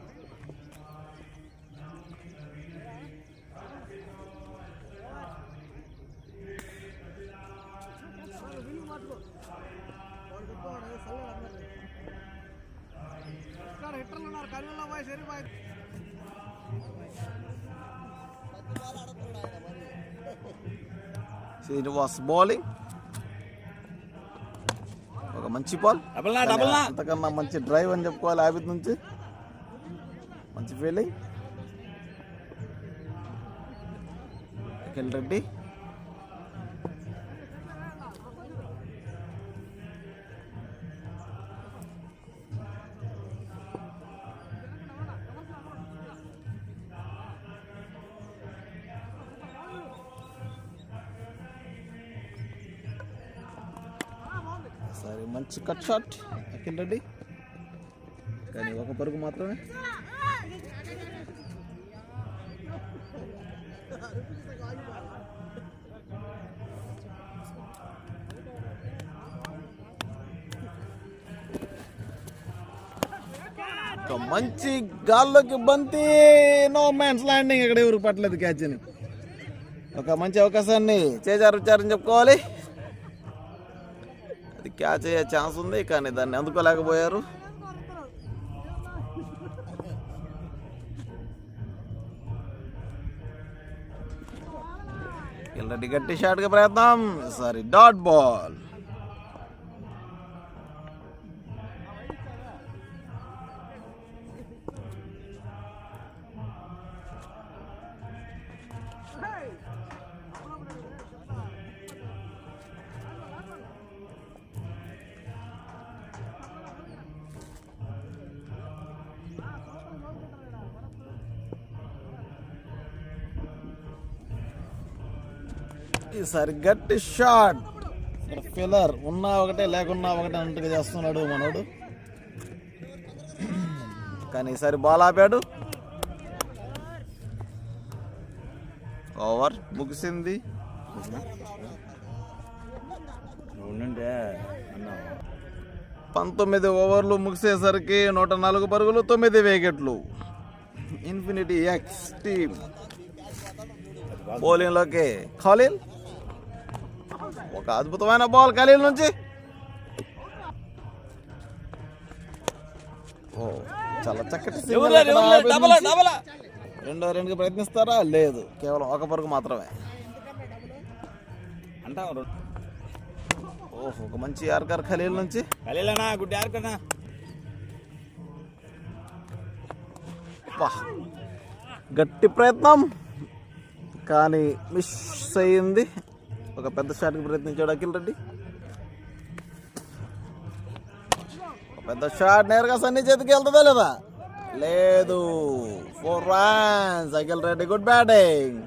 శ్రీనివాస్ బౌలింగ్ ఒక మంచి బాల్, అంతకన్నా మంచి డ్రైవ్ అని చెప్పుకోవాలి ఆబిద్ నుంచి. మంచి ఫీల్డింగ్. అఖిల్ రెడ్డి సరే మంచి కట్ షాట్ అఖిల్ రెడ్డి, కానీ ఒక పరుగు మాత్రమే. ఒక మంచి గాల్లోకి బంతి, నో మ్యాన్స్ ల్యాండింగ్. ఇక్కడ ఎవరు పట్టలేదు క్యాచ్ని. ఒక మంచి అవకాశాన్ని చేజారని చెప్పుకోవాలి. అది క్యాచ్ అయ్యే ఛాన్స్ ఉంది, కానీ దాన్ని అందుకోలేకపోయారు. ఇలాంటి గట్టి షాట్గా ప్రయత్నం. Sorry dot ball. ఈసారి గట్టి షాట్. ఫిల్లర్ ఉన్నా ఒకటే లేకున్నా ఒకటే అన్నట్టుగా చేస్తున్నాడు మనోడు, కానీ ఈసారి బాల్ ఆపాడు. ఓవర్ ముగిసింది. 19 ఓవర్లు ముగిసేసరికి 104 పరుగులు, 9 వికెట్లు. ఇన్ఫినిటీ ఎక్స్ టీమ్ బౌలింగ్లోకి ఖలీల్. ఒక అద్భుతమైన బాల్ ఖలీల్ నుంచి. ఓ చాలా చక్కటి రెండో రెండుకి ప్రయత్నిస్తారా? లేదు, కేవలం ఒక పరుగు మాత్రమే. ఓహ్ ఒక మంచి యార్కర్ ఖలీల్ నుంచి. Good yorker. గట్టి ప్రయత్నం, కానీ మిస్ అయింది. ఒక పెద్ద షాట్కి ప్రయత్నించాడు అఖిల్ రెడ్డి. ఒక పెద్ద షాట్ నేరుగా సన్నీ చేతికి వెళ్తుందా లేదా? లేదు. 4 runs. Akhil Reddy good batting.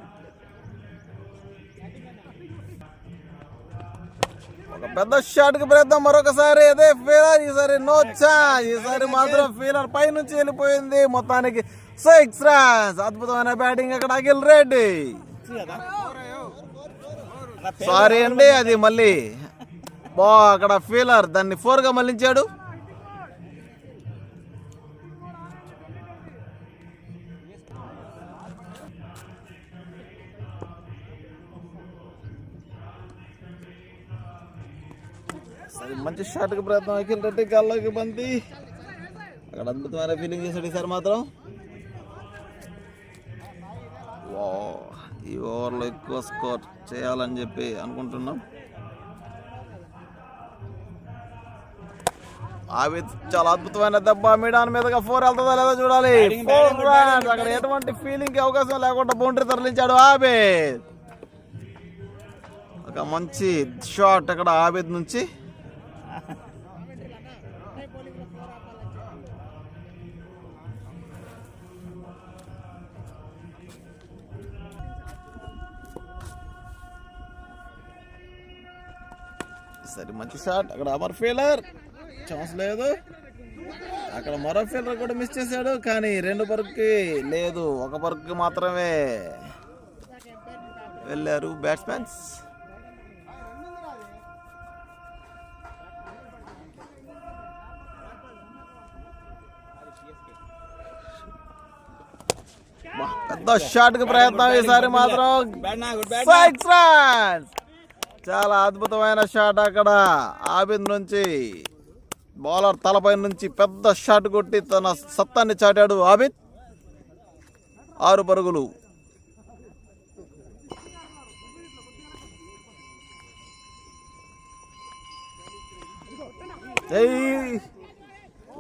ఒక పెద్ద షాట్కి ప్రయత్నం మరొకసారి. అదే ఫీలర్. ఈసారి నో ఛాన్స్. ఈసారి మాత్రం ఫీలర్ పై నుంచి వెళ్ళిపోయింది. మొత్తానికి 6 runs. అద్భుతమైన బ్యాటింగ్ అక్కడ అఖిల్ రెడ్డి. సారీ అండి, అది మళ్ళీ అక్కడ ఫీలర్ దాన్ని 4గా మళ్ళించాడు. మంచి షాట్కి ప్రయత్నం అఖిల్ రెడ్డి, గాల్లోకి బంతి. అక్కడ అద్భుతమైన ఫీలింగ్ చేశాడు ఈసారి మాత్రం. ఈ ఓవర్లో ఎక్కువ స్కోర్ చేయాలని చెప్పి అనుకుంటున్నాం. ఆబిద్ చాలా అద్భుతమైన దెబ్బ మీడాన్ మీదగా 4 వెళ్తుందా లేదా చూడాలి. 4 runs. అక్కడ ఎటువంటి ఫీలింగ్ అవకాశం లేకుండా బౌండరీ తరలించాడు ఆబిద్. ఒక మంచి షాట్ అక్కడ ఆబిద్ నుంచి. సరే మంచి షాట్ అక్కడ అమర్ ఫీలర్ ఛాన్స్ లేదు. అక్కడ మరో ఫీల్డర్ కూడా మిస్ చేశాడు కానీ 2 పరుగుకి లేదు, 1 పరుగుకి మాత్రమే వెళ్ళారు బ్యాట్స్మెన్స్. పెద్ద షాట్ కి ప్రయత్నం ఈసారి మాత్రం 6 runs. చాలా అద్భుతమైన షాట్ అక్కడ ఆబిద్ నుంచి. బౌలర్ తలపై నుంచి పెద్ద షాట్ కొట్టి తన సత్తాన్ని చాటాడు ఆబిద్. 6 పరుగులు.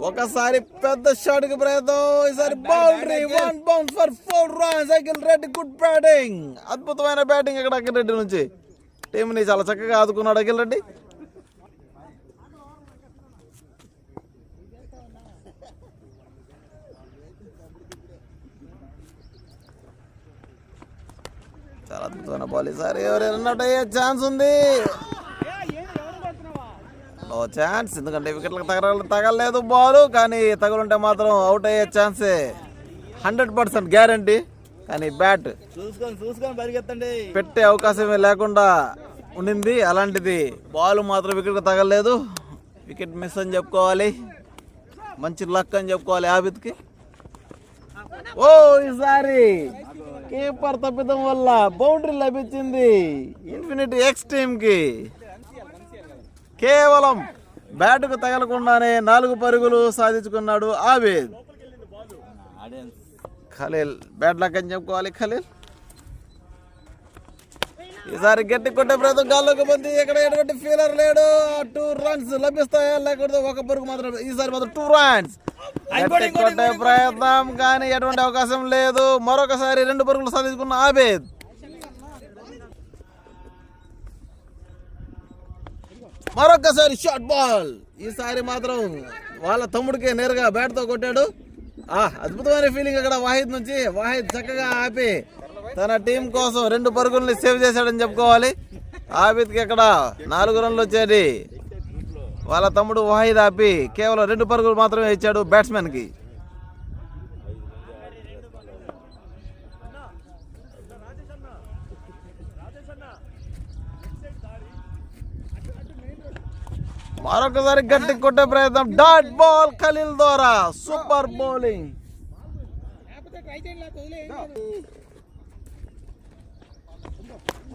ఒకసారి పెద్ద షాట్ కి ప్రయత్నం ఈసారి boundary. 1 bounce for 4 runs. Akhil Reddy good batting. అద్భుతమైన బ్యాటింగ్ ఇక్కడ అఖిల్ రెడ్డి నుంచి. టీంని చాలా చక్కగా ఆదుకున్నాడు అఖిల్ రెడ్డి. చాలా అద్భుతమైన బాల్ ఈసారి. ఎవరైనా రన్ అవుట్ అయ్యే ఛాన్స్ ఉంది. నో ఛాన్స్, ఎందుకంటే వికెట్లకు తగలలేదు బాల్. కానీ తగులుంటే మాత్రం అవుట్ అయ్యే ఛాన్సే 100% గ్యారంటీ. కానీ బ్యాట్ చూసుకొని పరిగెత్తండి, పెట్టే అవకాశమే లేకుండా ఉండింది. అలాంటిది బాల్ మాత్రం వికెట్కి తగలలేదు. వికెట్ మిస్ అని చెప్పుకోవాలి, మంచి లక్ అని చెప్పుకోవాలి ఆబిద్కి. ఓ ఈసారి కీపర్ తప్పిదం వల్ల బౌండరీ లభించింది ఇన్ఫినిటీ ఎక్స్ టీమ్కి. కేవలం బ్యాటుకు తగలకుండానే 4 పరుగులు సాధించుకున్నాడు ఆబిద్. ఖలీల్ బ్యాట్ లక్ అని చెప్పుకోవాలి. ఖలీల్ ఈసారి గట్టి కొట్టే ప్రయత్నం గాల్లోకి బంది. ఇక్కడ ఎటువంటి ఫీలర్ లేడు. 2 runs లభిస్తాయా లేకపోతే 1 పరుగు మాత్రం. ఈసారి మాత్రం 2 runs. గట్టి కొట్టే ప్రయత్నం కానీ ఎటువంటి అవకాశం లేదు. మరొకసారి 2 పరుగులు సాధించుకున్న ఆబిద్. మరొకసారి షార్ట్ బాల్. ఈసారి మాత్రం వాళ్ళ తమ్ముడికి నేరుగా బ్యాట్తో కొట్టాడు. అద్భుతమైన ఫీలింగ్ అక్కడ వాహిద్ నుంచి. వాహిద్ చక్కగా ఆపి తన టీం కోసం 2 పరుగుల్ని సేవ్ చేశాడని చెప్పుకోవాలి. ఆబిద్కి అక్కడ 4 రన్లు వచ్చేది. వాళ్ళ తమ్ముడు వాహిద్ ఆపి కేవలం 2 పరుగులు మాత్రమే ఇచ్చాడు బ్యాట్స్మెన్కి. మరొకసారి గట్టి కొట్టే ప్రయత్నం. డాట్ బాల్ ఖలీల్ ద్వారా. Super bowling.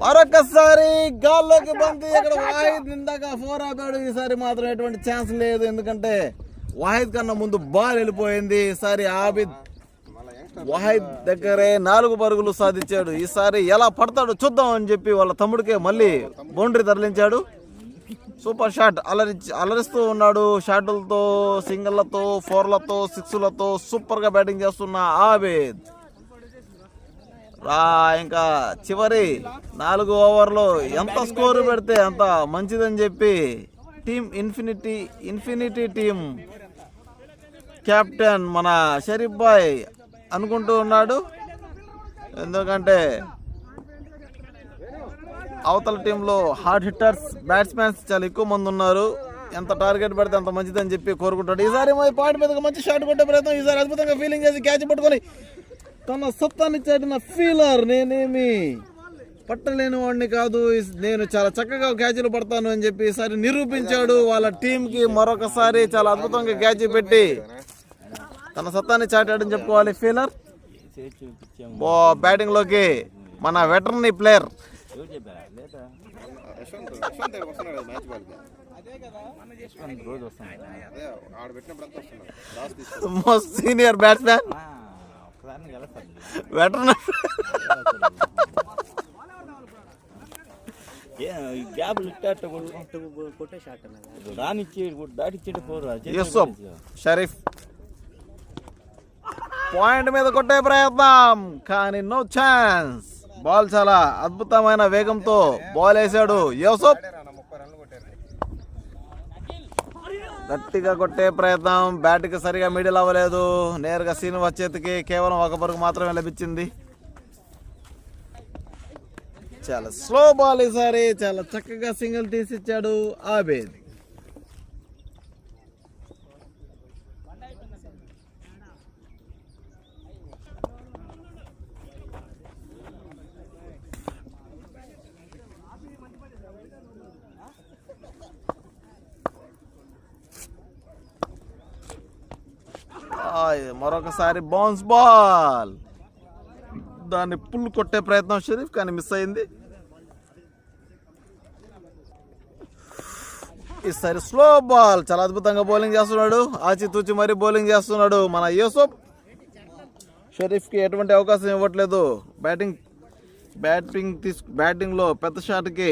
మరొకసారి గాల్లోకి బంతి. ఇక్కడ వాహిద్ ఇందాక 4 ఆపాడు. ఈసారి మాత్రం ఎటువంటి ఛాన్స్ లేదు, ఎందుకంటే వాహిద్ కన్నా ముందు బాల్ వెళ్ళిపోయింది. ఈసారి ఆబిద్ వాహిద్ దగ్గరే 4 పరుగులు సాధించాడు. ఈసారి ఎలా పడతాడో చూద్దాం అని చెప్పి వాళ్ళ తమ్ముడికే మళ్ళీ బౌండరీ తరలించాడు. Super shot. అలరిస్తూ ఉన్నాడు. షాటులతో, సింగిళ్లతో, 4లతో, 6లతో సూపర్గా బ్యాటింగ్ చేస్తున్న ఆబిద్. ఇంకా చివరి 4 ఓవర్లో ఎంత స్కోరు పెడితే అంత మంచిదని చెప్పి టీం ఇన్ఫినిటీ టీం కెప్టెన్ మన షరీఫ్ బాయ్ అనుకుంటూ ఉన్నాడు. ఎందుకంటే అవతల టీంలో హార్డ్ హిట్టర్స్, బ్యాట్స్మెన్స్ చాలా ఎక్కువ మంది ఉన్నారు. ఎంత టార్గెట్ పెడితే అంత మంచిదని చెప్పి కోరుకుంటాడు. ఈసారి పాయింట్ మీద మంచి షాట్ కొట్టే ప్రయత్నం. ఈసారి అద్భుతంగా ఫీలింగ్ చేసి క్యాచ్ పట్టుకొని తన సత్తాన్ని చాటిన ఫీలర్. నేనేమి పట్టలేని వాడిని కాదు, నేను చాలా చక్కగా క్యాచ్లు పడతాను అని చెప్పి ఈసారి నిరూపించాడు. వాళ్ళ టీంకి మరొకసారి చాలా అద్భుతంగా క్యాచ్ పెట్టి తన సత్తాన్ని చాటాడని చెప్పుకోవాలి ఫీలర్. బ్యాటింగ్లోకి మన వెటరనీ ప్లేయర్ మోస్ట్ సీనియర్ బ్యాట్స్మెన్ వెటరనీ గ్యాప్ కొట్టే షాట్ రానిచ్చి దాటిచ్చేటి పోరు యూసఫ్ షరీఫ్ పాయింట్ మీద కొట్టే ప్రయత్నం కానీ నో ఛాన్స్. బాల్ చాలా అద్భుతమైన వేగంతో బాల్ వేసాడు యూసఫ్. గట్టిగా కొట్టే ప్రయత్నం, బ్యాట్కి సరిగా మిడిల్ అవ్వలేదు. నేరుగా శ్రీనివాస్ చేతికి కేవలం ఒక పరుగు మాత్రమే లభించింది. చాలా స్లో బాల్ ఈసారి, చాలా చక్కగా సింగిల్ తీసిచ్చాడు ఆబేద్. మరొకసారి బౌన్స్ బాల్, దాన్ని పుల్ కొట్టే ప్రయత్నం షరీఫ్ కానీ మిస్ అయింది. ఈసారి స్లో బాల్, చాలా అద్భుతంగా బౌలింగ్ చేస్తున్నాడు, ఆచితూచి మరీ బౌలింగ్ చేస్తున్నాడు మన యూసఫ్. షరీఫ్కి ఎటువంటి అవకాశం ఇవ్వట్లేదు. బ్యాటింగ్లో పెద్ద షాట్కి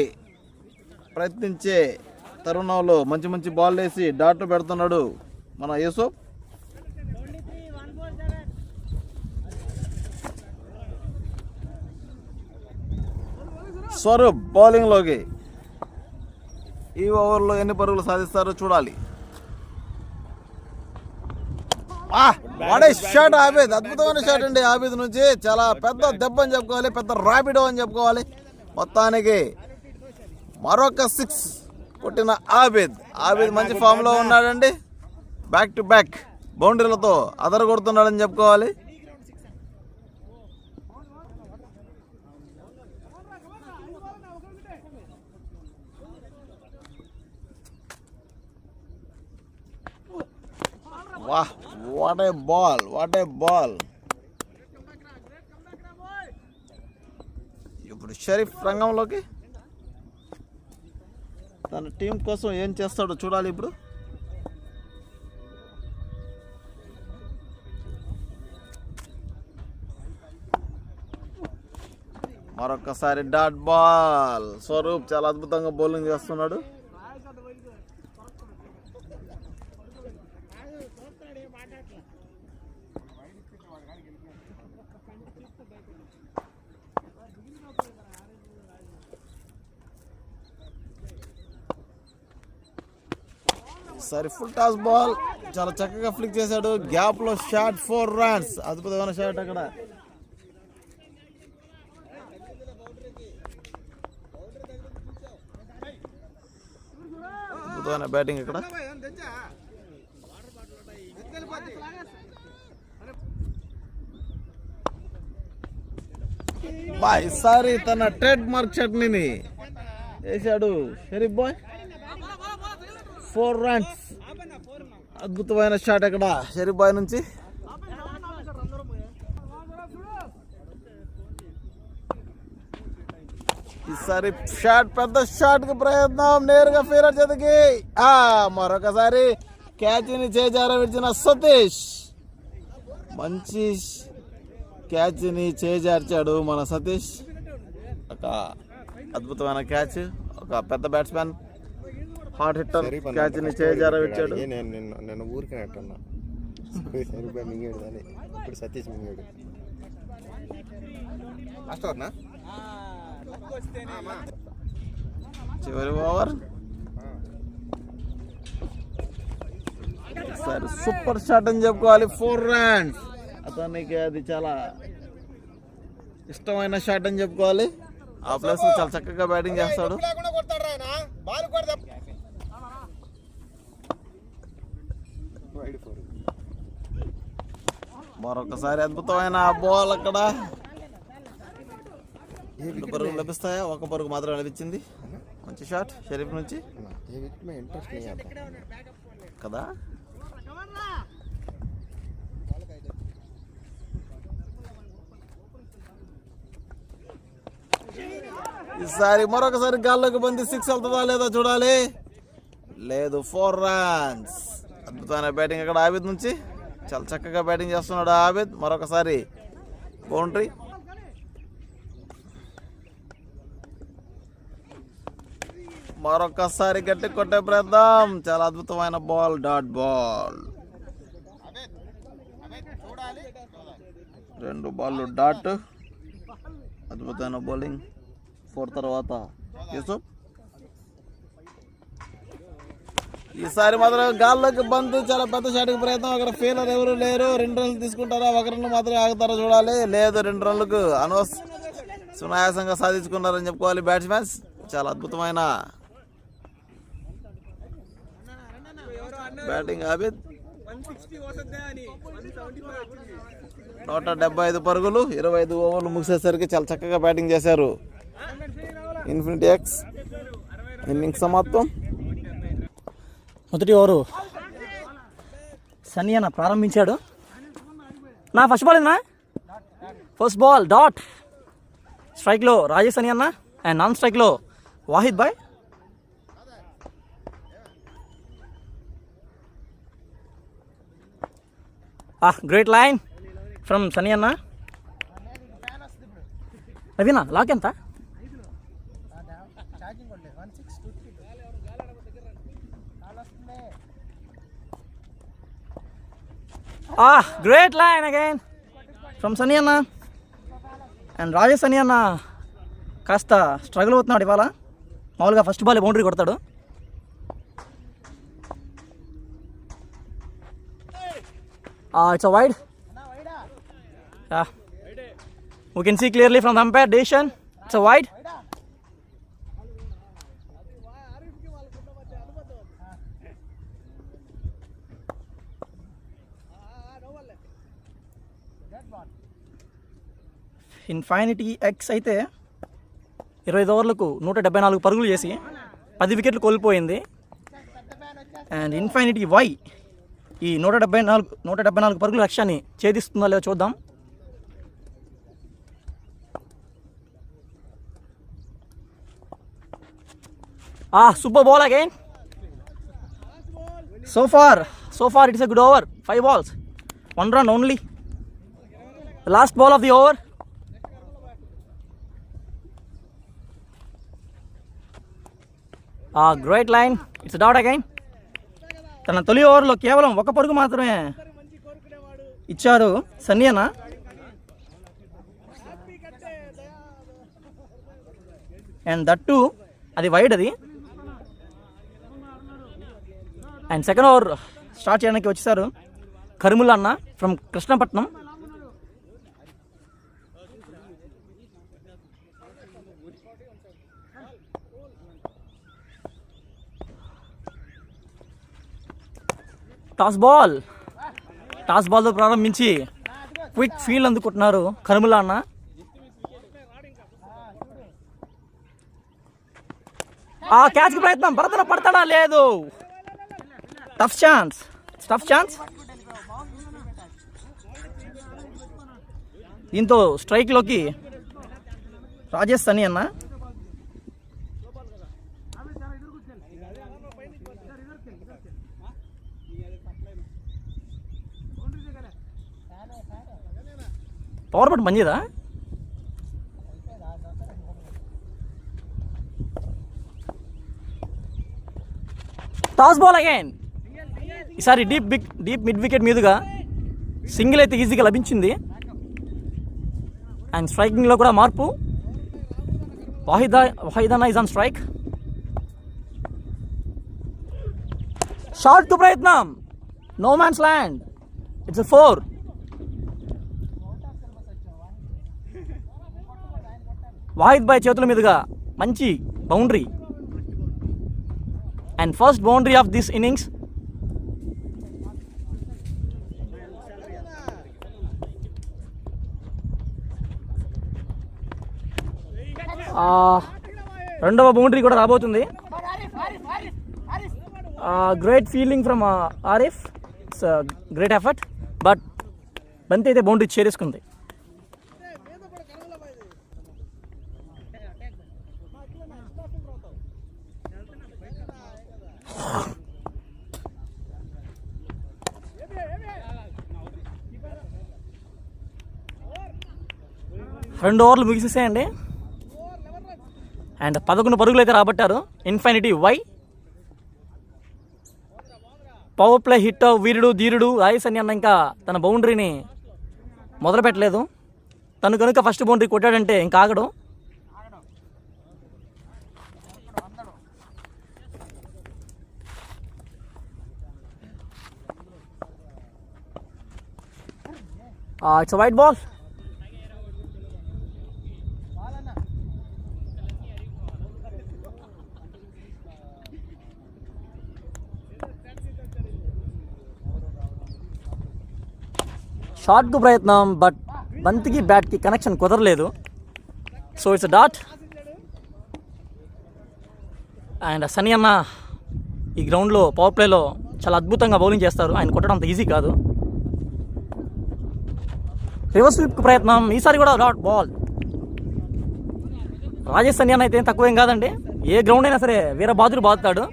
ప్రయత్నించే తరుణంలో మంచి మంచి బాల్ వేసి డాట్లు పెడుతున్నాడు మన యూసఫ్. స్వరూప్ బౌలింగ్లోకి. ఈ ఓవర్లో ఎన్ని పరుగులు సాధిస్తారో చూడాలి. షాట్ ఆబేద్, అద్భుతమైన షాట్ అండి ఆబేద్ నుంచి. చాలా పెద్ద దెబ్బ అని చెప్పుకోవాలి, పెద్ద ర్యాపిడో అని చెప్పుకోవాలి. మొత్తానికి మరొక 6 కొట్టిన ఆబేద్ మంచి ఫామ్లో ఉన్నాడండి. బ్యాక్ టు బ్యాక్ బౌండరీలతో అదర కొడుతున్నాడని చెప్పుకోవాలి. వాహ్, వాట్ ఏ బాల్. ఇప్పుడు షరీఫ్ రంగంలోకి. తన టీం కోసం ఏం చేస్తాడో చూడాలి ఇప్పుడు. మరొకసారి డాట్ బాల్. స్వరూప్ చాలా అద్భుతంగా బౌలింగ్ చేస్తున్నాడు. ఈసారి ఫుల్ టాస్ బాల్, చాలా చక్కగా ఫ్లిక్ చేశాడు. గ్యాప్ లో షాట్, 4 runs. అద్భుతమైన షాట్ అక్కడ. అద్భుతమైన బ్యాటింగ్ ఇక్కడ. ఈసారి తన ట్రేడ్ మార్క్ చట్నీని వేశాడు షరీఫ్ బాయ్. 4 runs. అద్భుతమైన షాట్ అక్కడ షరీఫ్ బాయ్ నుంచి. ఈసారి షాట్, పెద్ద షాట్ కి ప్రయత్నం, నేరుగా ఫీరర్ చేతికి. మరొకసారి క్యాచ్ ని చేజారవిడిచిన సతీష్. మంచి క్యాచ్ ని చేజార్చాడు మన సతీష్. ఒక అద్భుతమైన క్యాచ్, ఒక పెద్ద బ్యాట్స్మెన్ హార్ట్ హిట్టర్ క్యాచ్ ని చేజారవిచ్చాడు. నేను ఊరికే అట్టున్నా మింగాడు కానీ ఇప్పుడు సతీష్ మింగాడు. చివరి ఓవర్. సరే, సూపర్ షాట్ అని చెప్పుకోవాలి. 4 runs. అతనికి అది చాలా ఇష్టమైన షాట్ అని చెప్పుకోవాలి. ఆ ప్లేస్ చాలా చక్కగా బ్యాటింగ్ చేస్తాడు. మరొకసారి అద్భుతమైన బాల్ అక్కడ. 2 పరుగులు లభిస్తాయా? 1 పరుగు మాత్రం లభించింది. మంచి షాట్ షరీఫ్ నుంచి కదా. ఈసారి మరొకసారి గాల్లోకి బంది 6 వెళ్తుందా లేదా చూడాలి. లేదు, 4 runs. అద్భుతమైన బ్యాటింగ్ అక్కడ ఆబిద్ నుంచి. చాలా చక్కగా బ్యాటింగ్ చేస్తున్నాడు ఆబిద్. మరొకసారి బౌండరీ. మరొకసారి గట్టి కొట్టే ప్రయత్నం. చాలా అద్భుతమైన ball, dot ball. 2 ball dot. అద్భుతమైన బౌలింగ్. 4 తర్వాత యూసుఫ్. ఈసారి మాత్రం గాల్లోకి బంత్. చాలా పెద్ద షాట్కి ప్రయత్నం. అక్కడ ఫీలర్ ఎవరు లేరు. 2 రన్లు తీసుకుంటారా, 1 రన్ మాత్రమే ఆగుతారా చూడాలి. లేదు, 2 రన్లకు అనోస్ సునాయాసంగా సాధించుకున్నారని చెప్పుకోవాలి బ్యాట్స్మెన్స్. చాలా అద్భుతమైన బ్యాటింగ్ ఆబిద్. 175 పరుగులు, 25 ఓవర్లు ముగిసేసరికి చాలా చక్కగా బ్యాటింగ్ చేశారు ఇన్ఫినిటీ ఎక్స్. ఇన్నింగ్స్ సమాప్తం. మొదటి ఓవరు సన్నీ అన్న ప్రారంభించాడు. నా ఫస్ట్ బాల్ ఏందా? First ball dot. స్ట్రైక్లో రాజేష్ సన్నీ అన్న అండ్ నాన్ స్ట్రైక్లో వాహిద్ బాయ్. గ్రేట్ లైన్ ఫ్రమ్ సన్నీ అన్న. రవీనా లాక్ ఎంత? Great line again from Sunny అన్న. అండ్ రాజేష్ సన్నీ అన్న కాస్త స్ట్రగుల్ అవుతున్నాడు ఇవాళ. మామూలుగా ఫస్ట్ బాల్ బౌండరీ కొడతాడు. It's a wide. We can see clearly from the umpire decision. It's a wide. Infinity X అయితే 25 ఓవర్లకు 174 పరుగులు చేసి 10 వికెట్లు కోల్పోయింది. అండ్ ఇన్ఫినిటీ వై ఈ 174 పరుగుల లక్ష్యాన్ని ఛేదిస్తుందో లేదో చూద్దాం. Super ball again. So far it is a good over. 5 balls, 1 run only. The last ball of the over. Great line. It's a dot again. తన తొలి ఓవర్లో కేవలం 1 పరుగు మాత్రమే ఇచ్చారు సన్నీ అన్న. అండ్ దట్ టు అది వైడ్ అది. అండ్ సెకండ్ ఓవర్ స్టార్ట్ చేయడానికి వచ్చేసారు కరిముల్లా అన్న ఫ్రమ్ కృష్ణపట్నం. టాస్ బాల్తో ప్రారంభించి క్విక్ ఫీల్డ్ అందుకుంటున్నారు కరిముల్లా అన్న. క్యాచ్కి ప్రయత్నం. భరతన పడతాడా? లేదు. Tough chance. దీంతో స్ట్రైక్లోకి రాజేష్ సన్నీ అన్న. పవర్ బట్ మంచిదా? Toss ball again. ఈసారి డీప్ మిడ్ వికెట్ మీదుగా సింగిల్ అయితే ఈజీగా లభించింది. అండ్ స్ట్రైకింగ్లో కూడా మార్పు. Wahid is on strike. షార్ట్కు ప్రయత్నం. No man's land. It's 4. Wahid బాయ్ చేతుల మీదుగా మంచి boundary. And first boundary of this innings. రెండవ బౌండరీ కూడా రాబోతుంది. Great fielding from Arif. It's great effort. But బంతి అయితే బౌండరీ చేరేసుకుంది. రెండు ఓవర్లు ముగిసేసేయండి. అండ్ 11 పరుగులు అయితే రాబట్టారు infinity Y. Power play hit వీరుడు ధీరుడు రాజేష్ సన్ని అన్న ఇంకా తన బౌండరీని మొదలు పెట్టలేదు. తను కనుక ఫస్ట్ బౌండరీ కొట్టాడంటే ఇంకా ఆగడు. It's wide ball. షార్ట్కు ప్రయత్నం, బట్ బంతికి బ్యాట్కి కనెక్షన్ కుదరలేదు. So it's dot. And Sunny అన్న ఈ గ్రౌండ్లో పవర్ ప్లేలో చాలా అద్భుతంగా బౌలింగ్ చేస్తారు. ఆయన కొట్టడం అంత ఈజీ కాదు. రివర్స్ స్వీప్కి ప్రయత్నం, ఈసారి కూడా డాట్ బాల్. రాజేష్ సన్నీ అన్న అయితే ఏం తక్కువేం కాదండి. ఏ గ్రౌండ్ అయినా సరే వీర బాదురు బాదుతాడు.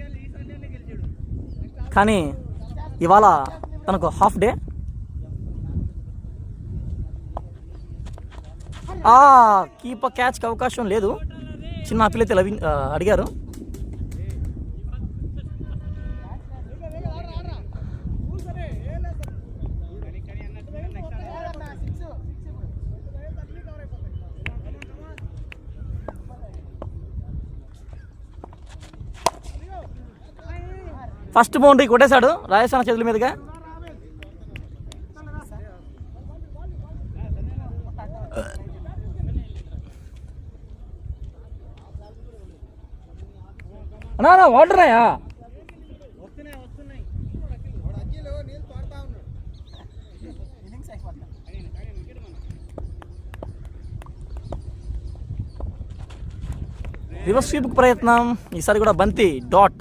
కానీ ఇవాళ తనకు హాఫ్ డే. కీపర్ క్యాచ్కి అవకాశం లేదు. చిన్న అప్పీల్ అయితే అడిగారు. ఫస్ట్ బౌండరీ కొట్టేశాడు రాజస్థాన్ చేతుల మీదుగా. అన్నా వాటర్ అయ్యా. రివర్స్ స్వీప్ ప్రయత్నం, ఈసారి కూడా బంతి డాట్.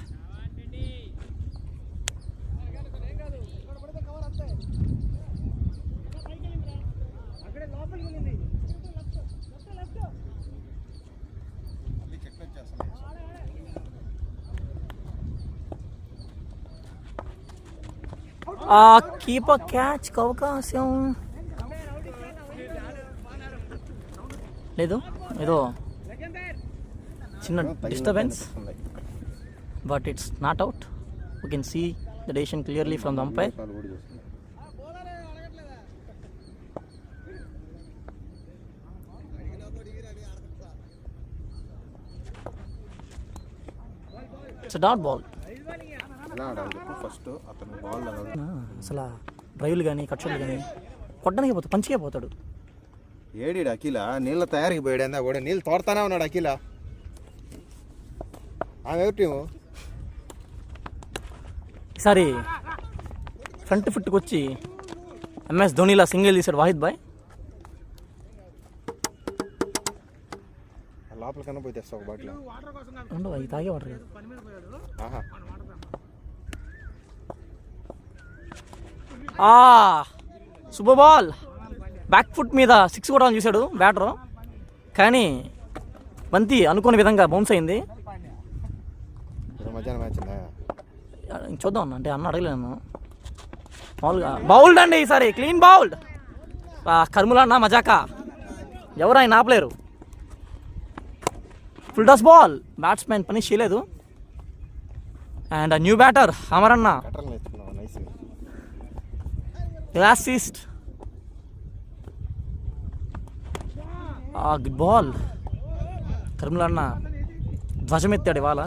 కీపర్ క్యాచ్కి అవకాశం లేదు. ఏదో చిన్న disturbance, but it's not out. You can see the decision clearly from the umpire. It's dot ball. First అతను బాల్ అసలు డ్రైవ్లు కానీ కట్షన్లు కానీ కొట్టడానికి పోతాడు, పంచికే పోతాడు. ఏడి అఖిల నీళ్ళ తయారీకి పోయాడు. కూడా నీళ్ళు తోడతానే ఉన్నాడు అఖిల. ఆమె ఎవరి టీము? ఈసారి ఫ్రంట్ ఫుట్కి వచ్చి ఎంఎస్ ధోనీలా సింగిల్ తీశాడు వాహిద్ బాయ్. లోపల కన్నా పోయి తెస్తా ఒక బాటిల్. ఉండవు, అవి తాగే వాటర్ కాదు. Super ball. బ్యాక్ ఫుట్ మీద 6 కూడా చూశాడు బ్యాటరు, కానీ బంతి అనుకోని విధంగా బౌన్స్ అయింది. మధ్యాహ్నం మ్యాచ్ చూద్దాం అన్న, అంటే అన్న అడగలేను. మామూలుగా బౌల్డ్ అండి ఈసారి, క్లీన్ బౌల్డ్. కర్ములా అన్న మజాకా, ఎవరు ఆయన ఆపలేరు. ఫుల్ టాస్ బాల్, బ్యాట్స్మెన్ పని చేయలేదు. అండ్ న్యూ బ్యాటర్ అమరన్న అసిస్ట్. Good ball. కర్ములా అన్న ధ్వజమెత్తాడు ఇవాళ.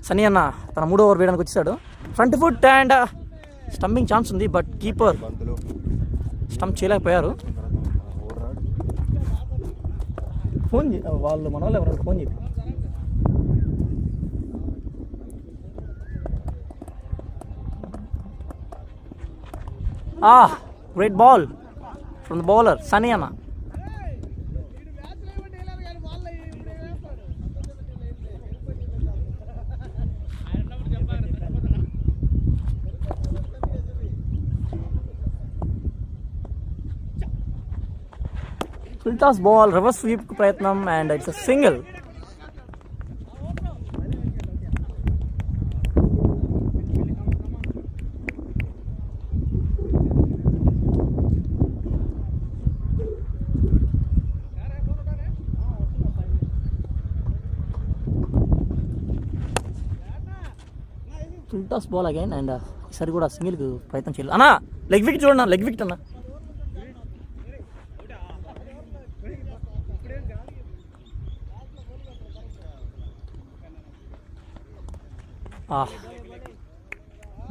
సన్నీ అన్న తన 3వ ఓవర్ వేయడానికి వచ్చేసాడు. Front foot and stumping chance ఉంది, బట్ కీపర్ స్టంప్ చేయలేకపోయారు. ఫోన్ వాళ్ళు మన వాళ్ళు ఎవరైనా ఫోన్ చేసి great ball from the bowler Sunny అన్న. Full toss ball, reverse sweep ప్రయత్నం and it's a single. Full toss ball again and ఈసారి కూడా సింగిల్కి ప్రయత్నం చేయాలి అన్నా. లెగ్ వికెట్ చూడన్నా, లెగ్ వికెట్ అన్నా.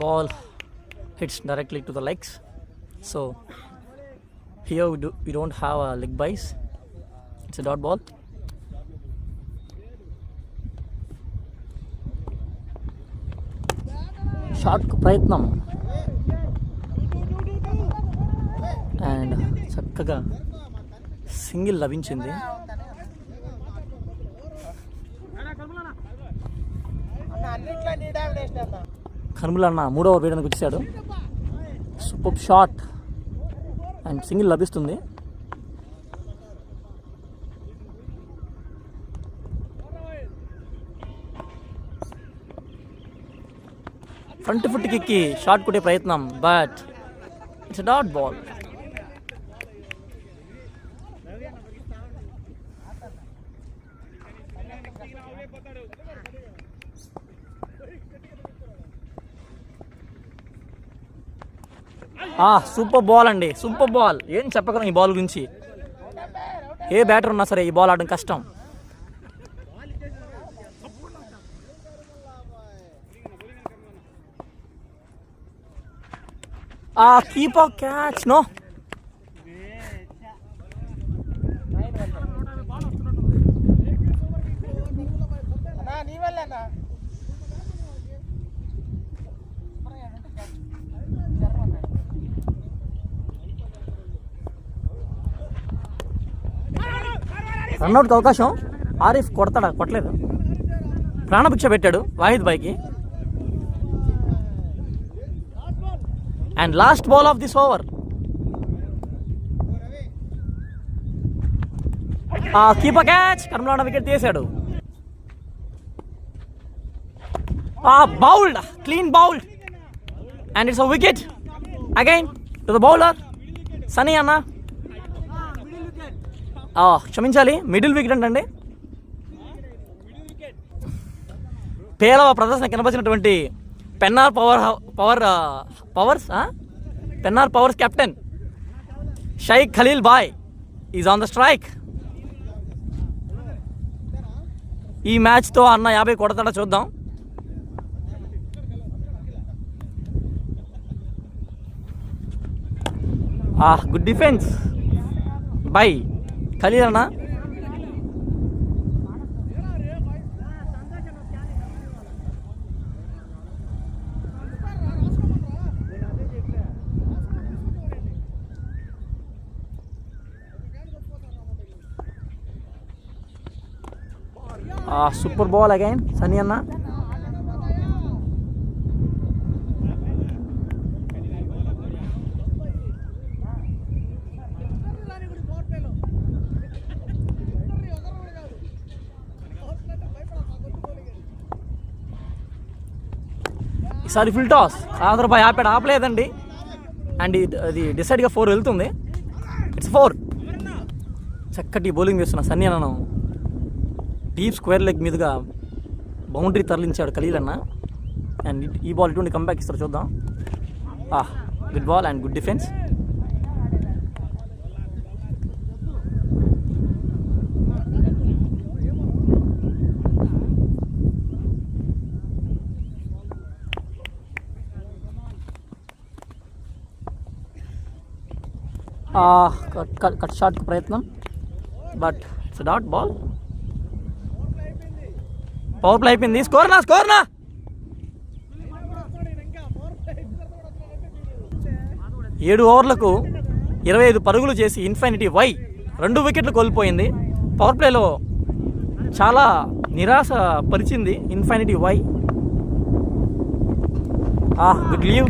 Ball hits directly to the legs, so here we don't have a leg byes. It's a dot ball. Shot ప్రయత్నం and చక్కగా single లభించింది. కర్ముల అన్న 3వ వేయడానికి వచ్చాడు. సూపర్ షాట్ అండ్ సింగిల్ లభిస్తుంది. ఫ్రంట్ ఫుట్ కిక్కి షాట్ కొట్టే ప్రయత్నం, but it's dot ball. Super ball అండి, సూపర్ బాల్. ఏం చెప్పగలం ఈ బాల్ గురించి. ఏ బ్యాటర్ ఉన్నా సరే ఈ బాల్ ఆడడం కష్టం. Keeper catch, no. రన్అట్కి అవకాశం. ఆరిఫ్ కొడతాడా? కొట్టలేదు. ప్రాణభిక్ష పెట్టాడు వాహిద్ బాయ్కి. And last ball of this over. Keeper catch. కర్మలాడ వికెట్ తీసాడు. Bowled, clean bowled and it's a wicket again to the bowler Sunny అన్న. క్షమించాలి, మిడిల్ వికెట్ అంటండి. పేలవ ప్రదర్శన కనబరిచినటువంటి పెన్నార్ పవర్స్ కెప్టెన్ షైక్ ఖలీల్ బాయ్ ఈజ్ ఆన్ ద స్ట్రైక్. ఈ మ్యాచ్తో అన్న 50 కొడతాడా చూద్దాం. గుడ్ డిఫెన్స్ బై ఖలీల్ అన్న. సూపర్ బాల్ అగైన్ సన్నీ అన్న. ఈసారి ఫుల్ టాస్. ఆదరబాయ్ ఆపలేదండి. అండ్ అది డిసైడ్గా 4 వెళ్తుంది. ఇట్స్ 4. చక్కటి బౌలింగ్ చేస్తున్నా సన్నీ అన్న. డీప్ స్క్వేర్ లెగ్ మీదుగా బౌండరీ తరలించాడు ఖలీల్ అన్న. అండ్ ఈ బాల్ ఇటువంటి కంబ్యాక్ ఇస్తారు చూద్దాం. Good ball and good defence. Cut షాట్కి ప్రయత్నం, but it's dot ball. Power play అయిపోయింది. స్కోర్నా 7 ఓవర్లకు 25 పరుగులు చేసి ఇన్ఫినిటీ వై 2 వికెట్లు కోల్పోయింది. పవర్ ప్లేలో చాలా నిరాశ పరిచింది ఇన్ఫినిటీ వై. గుడ్ లీవ్,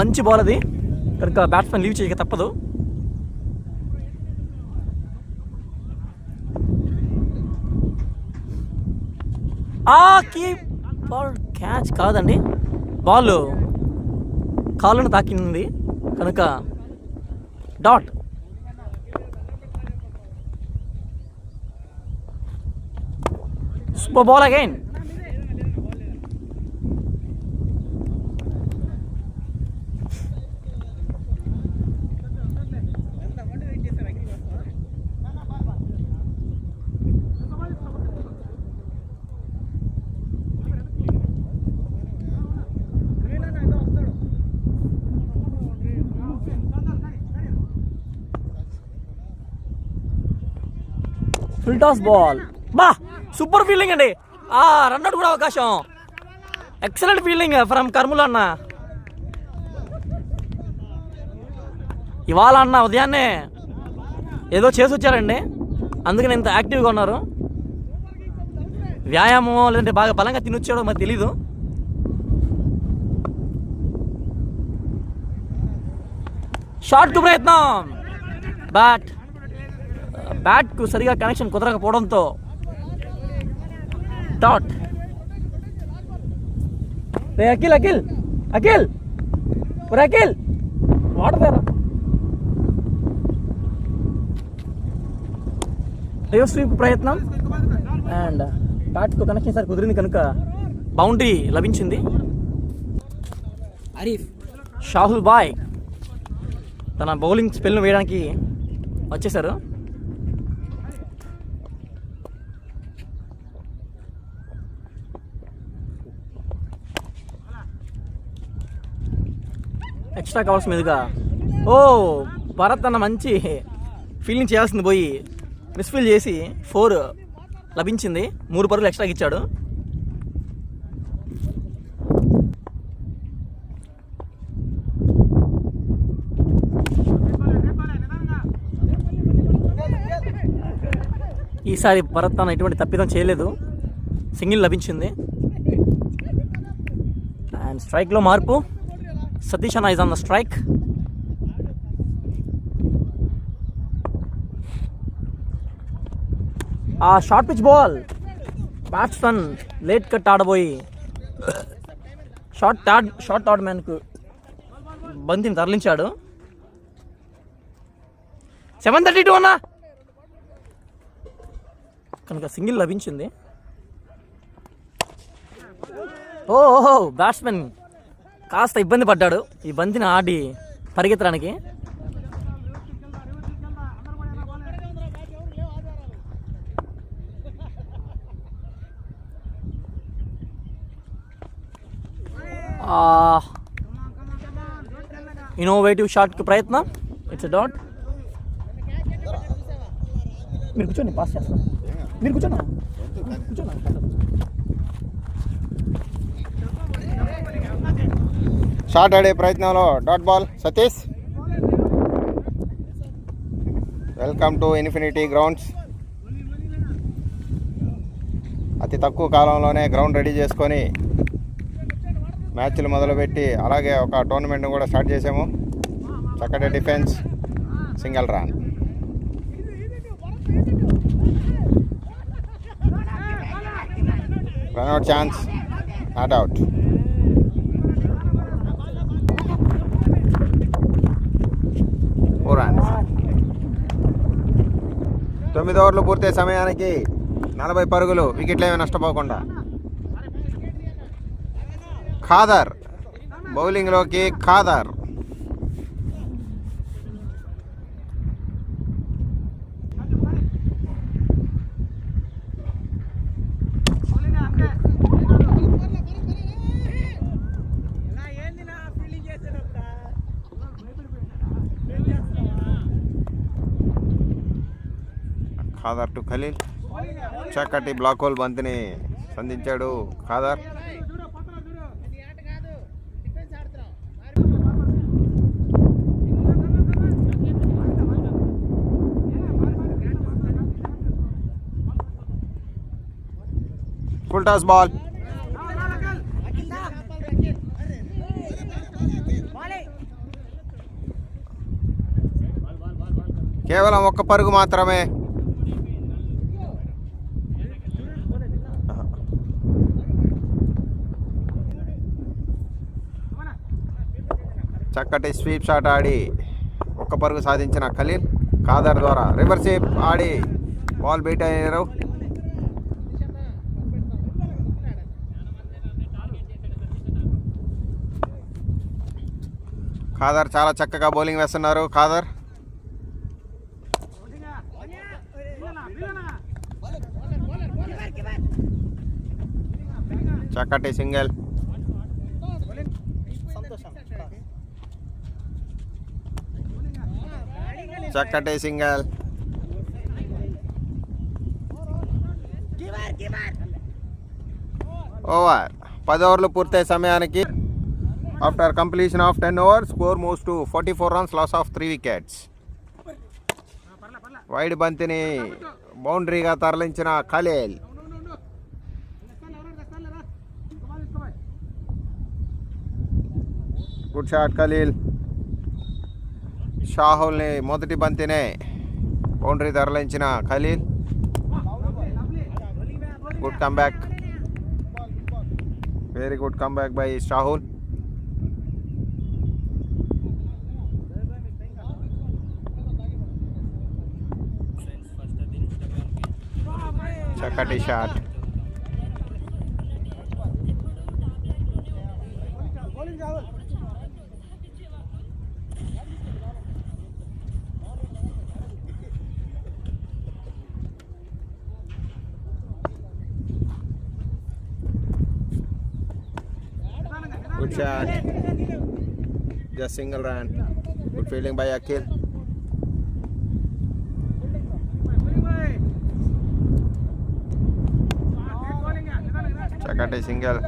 మంచి బాల్ అది. కనుక బ్యాట్స్మెన్ లీవ్ చేయక తప్పదు. కీపర్ క్యాచ్ కాదండి, బాల్ కాళ్ళను తాకింది కనుక dot. Super ball again. Full toss ball. బా సూపర్ ఫీల్డింగ్ అండి. రన్అట్ కూడా అవకాశం. ఎక్సలెంట్ ఫీల్డింగ్ ఫ్రమ్ కర్ముల అన్న. ఇవాళ అన్న ఉదయాన్నే ఏదో చేసి వచ్చారండి, అందుకని ఇంత యాక్టివ్గా ఉన్నారు. వ్యాయామం లేదంటే బాగా బలంగా తినొచ్చాడో మరి తెలీదు. షాట్కు ప్రయత్నం. బ్యాట్కు సరిగా కనెక్షన్ కుదరకపోవడంతో డాట్. అఖిల్ అఖిల్ అఖిల్ అఖిల్ వాడతారా? రివర్స్ స్వీప్ ప్రయత్నం అండ్ బ్యాట్కు కనెక్షన్ సార్ కుదిరింది కనుక బౌండరీ లభించింది. షాహుల్ బాయ్ తన బౌలింగ్ స్పెల్ను వేయడానికి వచ్చేసారు. ఎక్స్ట్రా కవర్స్ మీదుగా భరత్ అన్న మంచి ఫీల్డింగ్ చేయాల్సింది పోయి మిస్ఫీల్ చేసి 4 లభించింది. 3 పరుగులు ఎక్స్ట్రాకి ఇచ్చాడు. ఈసారి భరత్ అన్న ఎటువంటి తప్పిదం చేయలేదు, సింగిల్ లభించింది. అండ్ స్ట్రైక్లో మార్పు. సతీష్ అన్న is on the strike. Short pitch ball. Batsman late cut ఆడబోయి షార్ట్ థర్డ్ మ్యాన్కు బంతిని తరలించాడు. 7:32 అన్నా కనుక సింగిల్ లభించింది. ఓహో బ్యాట్స్మెన్ కాస్త ఇబ్బంది పడ్డాడు ఈ బంతిని ఆడి పరిగెత్తడానికి. ఇన్నోవేటివ్ షాట్కి ప్రయత్నం. It's dot. మీరు కూర్చోండి, పాస్ చేస్తాను. మీరు కూర్చోండి. షాట్ ఆడే ప్రయత్నంలో dot ball. Satish, welcome to infinity grounds. అతి తక్కువ కాలంలోనే గ్రౌండ్ రెడీ చేసుకొని మ్యాచ్లు మొదలుపెట్టి అలాగే ఒక టోర్నమెంట్ను కూడా స్టార్ట్ చేసాము. చక్కటి defence, single run. Run out chance, not out. Runs. 9 ఓవర్లు పూర్తయ్యే సమయానికి 40 పరుగులు, వికెట్లేమీ నష్టపోకుండా. ఖాదర్ బౌలింగ్లోకి. ఖాదర్ ఖాదర్ టు ఖలీల్. చక్కటి బ్లాక్ హోల్ బంతిని సంధించాడు ఖాదర్. Full toss ball. కేవలం 1 పరుగు మాత్రమే. చక్కటి స్వీప్ షాట్ ఆడి 1 పరుగు సాధించిన ఖలీల్. ఖాదర్ ద్వారా రివర్స్ స్వీప్ ఆడి బాల్ బీట్ అయ్యారు. ఖాదర్ చాలా చక్కగా బౌలింగ్ వేస్తున్నారు. ఖాదర్ చక్కటి సింగిల్. చక్కటి సింగిల్. ఓవర్ 10 ఓవర్లు పూర్తయ్యే సమయానికి after completion of 10 overs score moves to 44 runs loss of 3 wickets. Wide బంతిని బౌండరీగా తరలించిన ఖలీల్. Good shot Khaleel. షాహుల్ని మొదటి బంతినే బౌండరీ తరలించిన Khaleel. Good comeback, very good comeback by Shahul. చక్కటి shot. Good shot. Just single run. Good fielding by Akhil. చక్కటి single.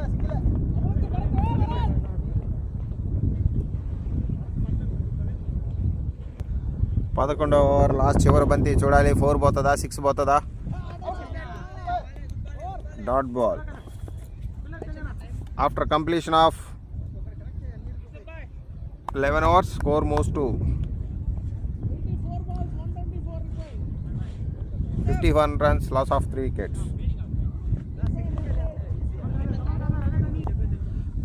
పదకొండవ ఓవర్ లాస్ట్ చివరి బంతి చూడాలి. 4 పోతుందా 6 పోతుందా? Dot ball. After completion of 11 overs score moves to 51 runs loss of 3 wickets.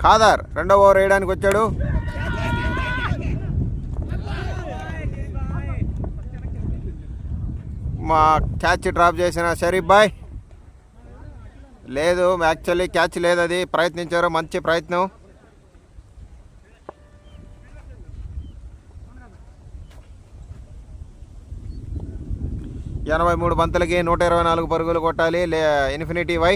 Khader రెండో over వేయడానికి వచ్చాడు. మా క్యాచ్ డ్రాప్ చేసిన షరీఫ్ బాయ్ లేదు, యాక్చువల్లీ క్యాచ్ లేదు, అది ప్రయత్నించారు, మంచి ప్రయత్నం. ఎనభై 3 బంతులకి 124 పరుగులు కొట్టాలి ఇన్ఫినిటీ వై.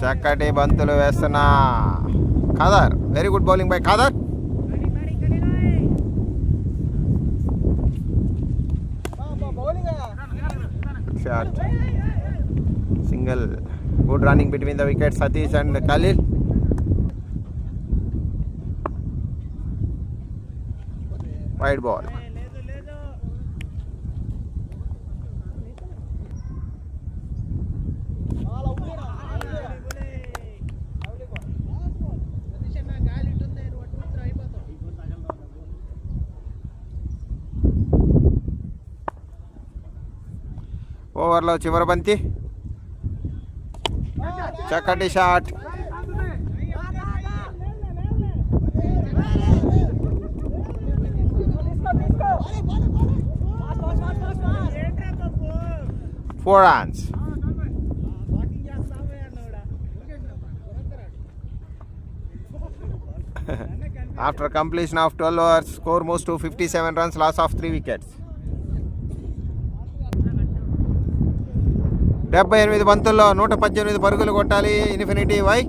చక్కటి బంతులు వేస్తున్న Khader. Very good bowling by Khader. Shot, single. Good running between the wicket Satish and Khalil. Wide ball. ఓవర్లో చివరి బంతి. చక్కటి shot. Four runs. After completion of 12 overs, score moves to 57 runs, loss of 3 wickets. 78 బంతుల్లో 118 పరుగులు కొట్టాలి ఇన్ఫినిటీ వై.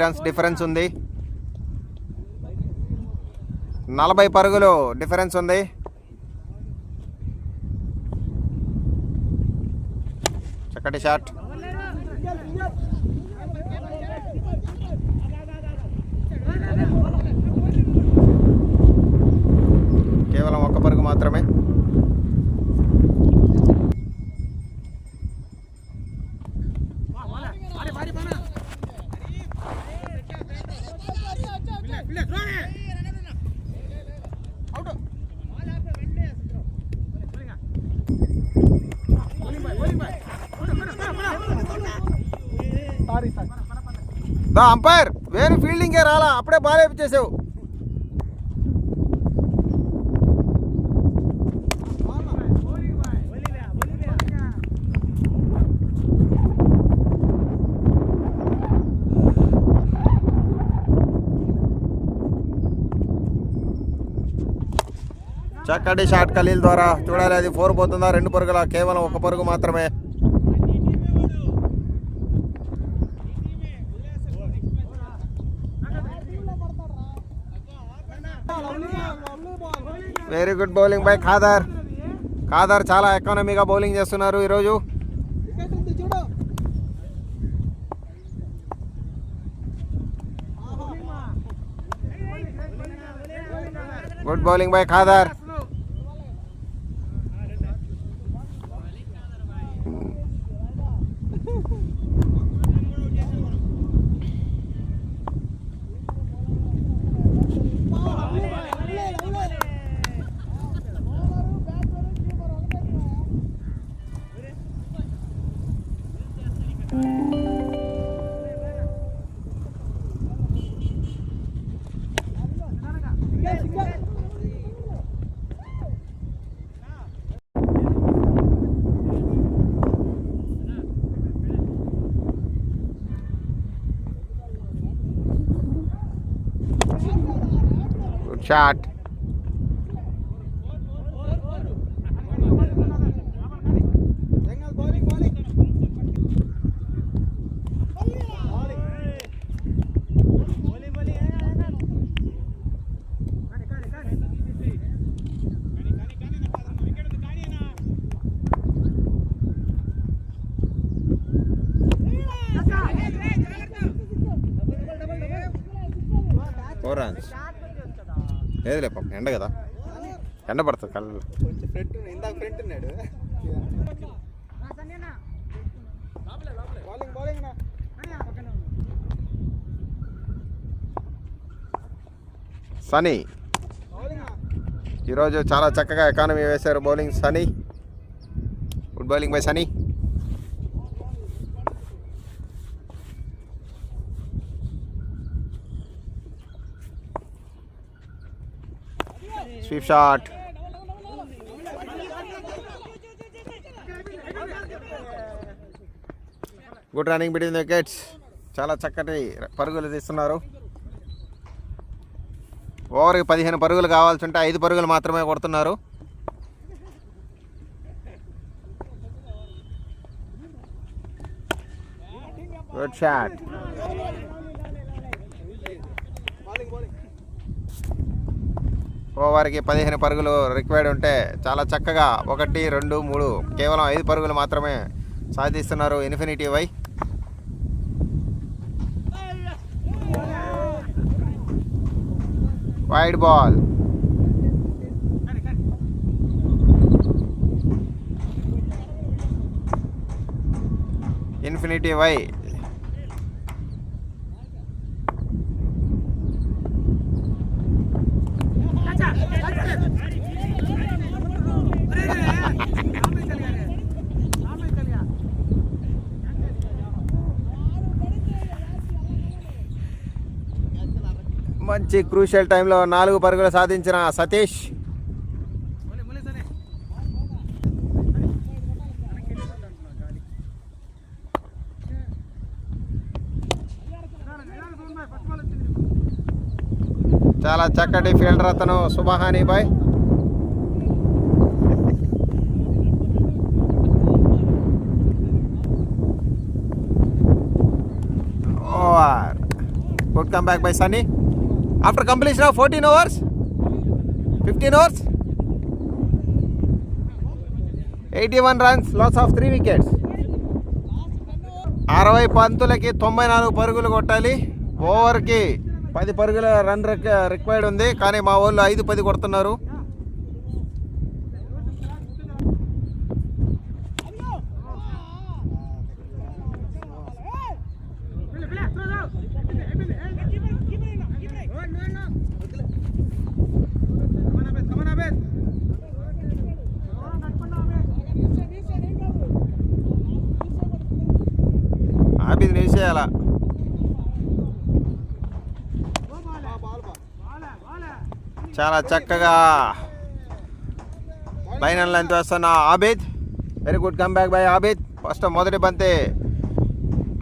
రన్స్ డిఫరెన్స్ ఉంది. 40 పరుగులు difference ఉంది. చక్కటి షాట్. కేవలం 1 పరుగు మాత్రమే. అంపైర్ వేరే ఫీల్డింగే రాలా, అప్పుడే బాల్ వేయించేసావు. చక్కటి షాట్ ఖలీల్ ద్వారా చూడాలి. అది 4 పోతుందా 2 పరుగుల, కేవలం 1 పరుగు మాత్రమే. Very good bowling by Khader. Khader చాలా ఎకానమీగా బౌలింగ్ చేస్తున్నారు ఈరోజు. Good bowling by Khader. Good shot. Four runs. లేదులే పాపం, ఎండ కదా, ఎండ పడుతుంది కళ్ళు. సనీ ఈరోజు చాలా చక్కగా ఎకానమీ వేశారు bowling Sunny. Good bowling by Sunny. Sweep shot. Good running between the wickets. చాలా చక్కటి పరుగులు తీస్తున్నారు. ఓవర్కి 15 పరుగులు కావాల్సి ఉంటే 5 పరుగులు మాత్రమే కొడుతున్నారు. Good shot. ఓవర్కి 15 పరుగులు రిక్వైర్డ్ ఉంటే చాలా చక్కగా 1, 2, 3 కేవలం 5 పరుగులు మాత్రమే సాధిస్తున్నారు infinity Y. Wide ball. Infinity Y. మంచి క్రూషియల్ టైంలో 4 పరుగులు సాధించిన సతీష్. చాలా చక్కటి ఫీల్డర్ అతను సుబహానీ బాయ్. Over. Good come back by Sunny. After completion of 14 overs, 15 overs, 81 runs, loss of 3 wickets. 60 పంతులకి 94 పరుగులు కొట్టాలి. ఓవర్కి 10 పరుగుల రన్ రిక్వైర్డ్ ఉంది, కానీ మా వాళ్ళు 5-10 కొడుతున్నారు. ఆబిద్ నిలిచేయాల. చాలా చక్కగా లైన్ అండ్ లెంత్ వేస్తున్న Abid. Very good come back by Abid. First మొదటి బంతే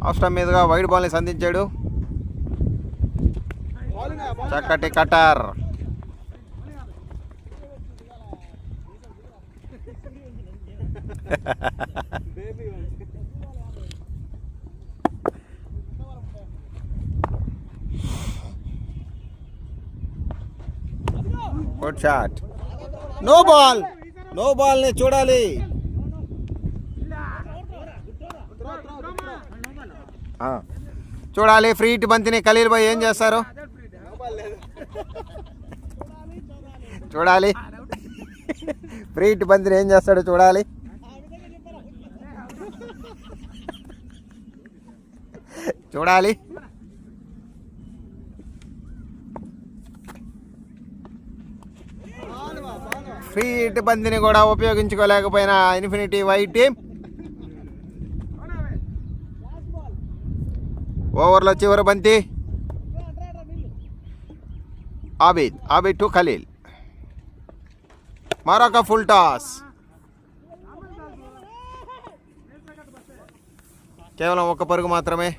ఆఫ్ స్టంప్ మీదుగా వైడ్ బాల్ని సంధించాడు. చక్కటి cutter. Good shot. No ball, no బాల్ని చూడాలి. చూడాలి ఫ్రీ హిట్ బంతిని. ఖలీల్ భాయ్ ఏం చేస్తారు చూడాలి. ఫ్రీ హిట్ బంతిని ఏం చేస్తాడో చూడాలి. చూడాలి. ఫ్రీ హిట్ బంతిని కూడా ఉపయోగించుకోలేకపోయిన ఇన్ఫినిటీ వై టీం. ఓవర్లో చివరి బంతి. ఆబిద్ టు ఖలీల్. మరొక ఫుల్ టాస్. కేవలం ఒక్క పరుగు మాత్రమే.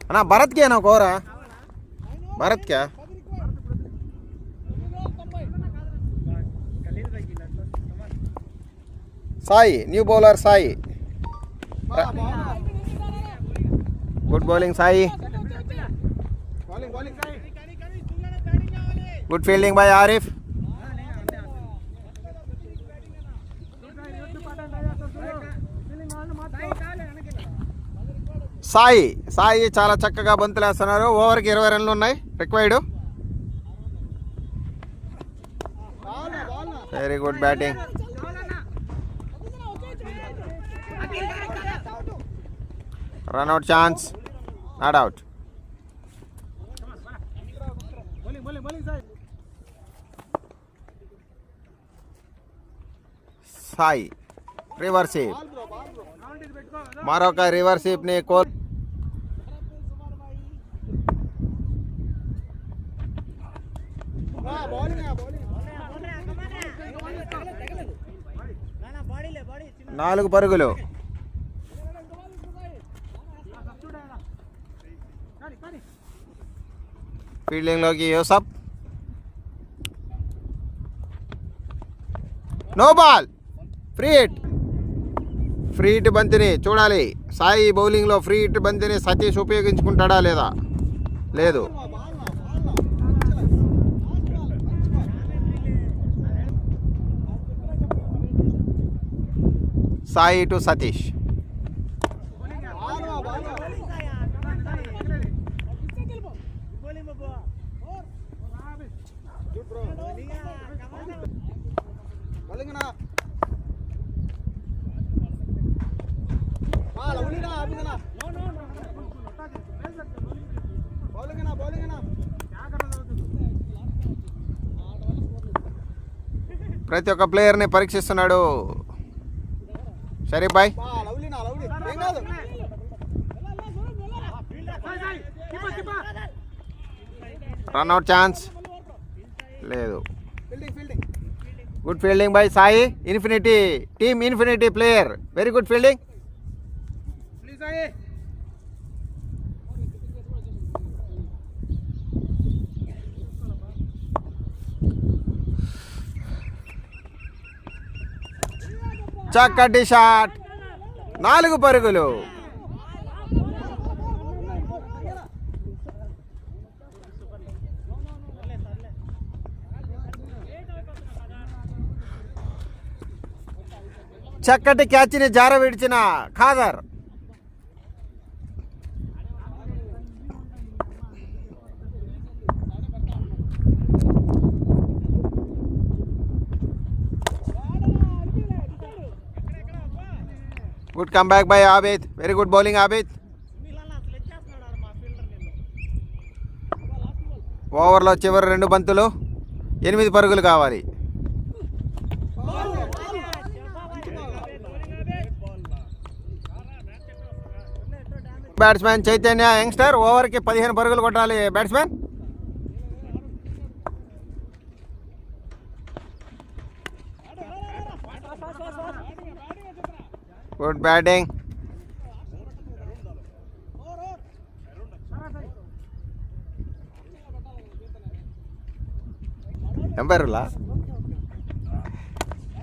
అన్నా భరత్ కే నా కోరా, భరత్ క్యా Sai, new bowler Sai. Good bowling Sai. Good fielding by Arif. Sai చాలా చక్కగా బంతులు వేస్తున్నారు. ఓవర్కి 20 రన్లు ఉన్నాయి required. Very good batting. Run out chance, not out. Sai reverse sweep. మరొక రివర్స్ స్వీప్ని కోల్. నాలుగు పరుగులు. ఫీల్డింగ్లోకి Yusuf. No ball, free hit. Free hit బంతిని చూడాలి. సాయి బౌలింగ్లో ఫ్రీ హిట్ బంతిని సతీష్ ఉపయోగించుకుంటాడా లేదా? లేదు. సాయి టు సతీష్. ప్రతి ఒక్క ప్లేయర్ని పరీక్షిస్తున్నాడు షరీఫ్ భాయ్. రన్అట్ ఛాన్స్ లేదు. Good fielding by Sai. Infinity team infinity player. Very good fielding. చక్కటి షాట్. 4 పరుగులు. చక్కటి క్యాచ్ని జార విడిచిన Khader. Good come back by Abid. Very good bowling Abid. ఓవర్లో చివరి 2 బంతులు. 8 పరుగులు కావాలి. Batsmen Chaitanya youngster. ఓవర్కి 15 పరుగులు కొట్టాలి బ్యాట్స్మెన్. Good batting. ఎంపైర్లా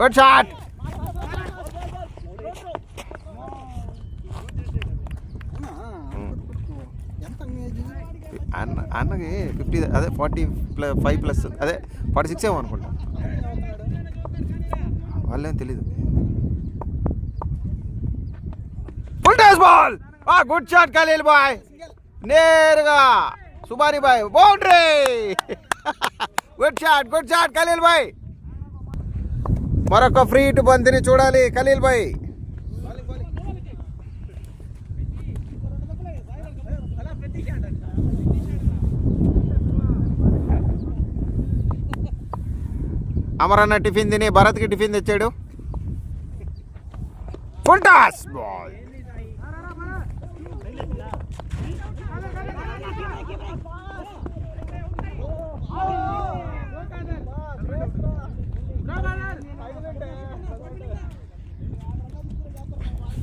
గుడ్ షాట్. అన్నకి 50 అదే 45+ అదే 46 ఏమో అనుకుంటా, వాళ్ళేం తెలీదు. Full toss ball. Good shot Khaleel బాయ్, నేరుగా సుబాని బాయ్ బౌండరీ. గుడ్ షాట్ ఖలీల్ బాయ్. మరొక ఫ్రీ టు బంతిని చూడాలి ఖలీల్ బాయ్. అమరన్న టిఫిన్ తిని భరత్కి టిఫిన్ తెచ్చాడు. Full toss ball.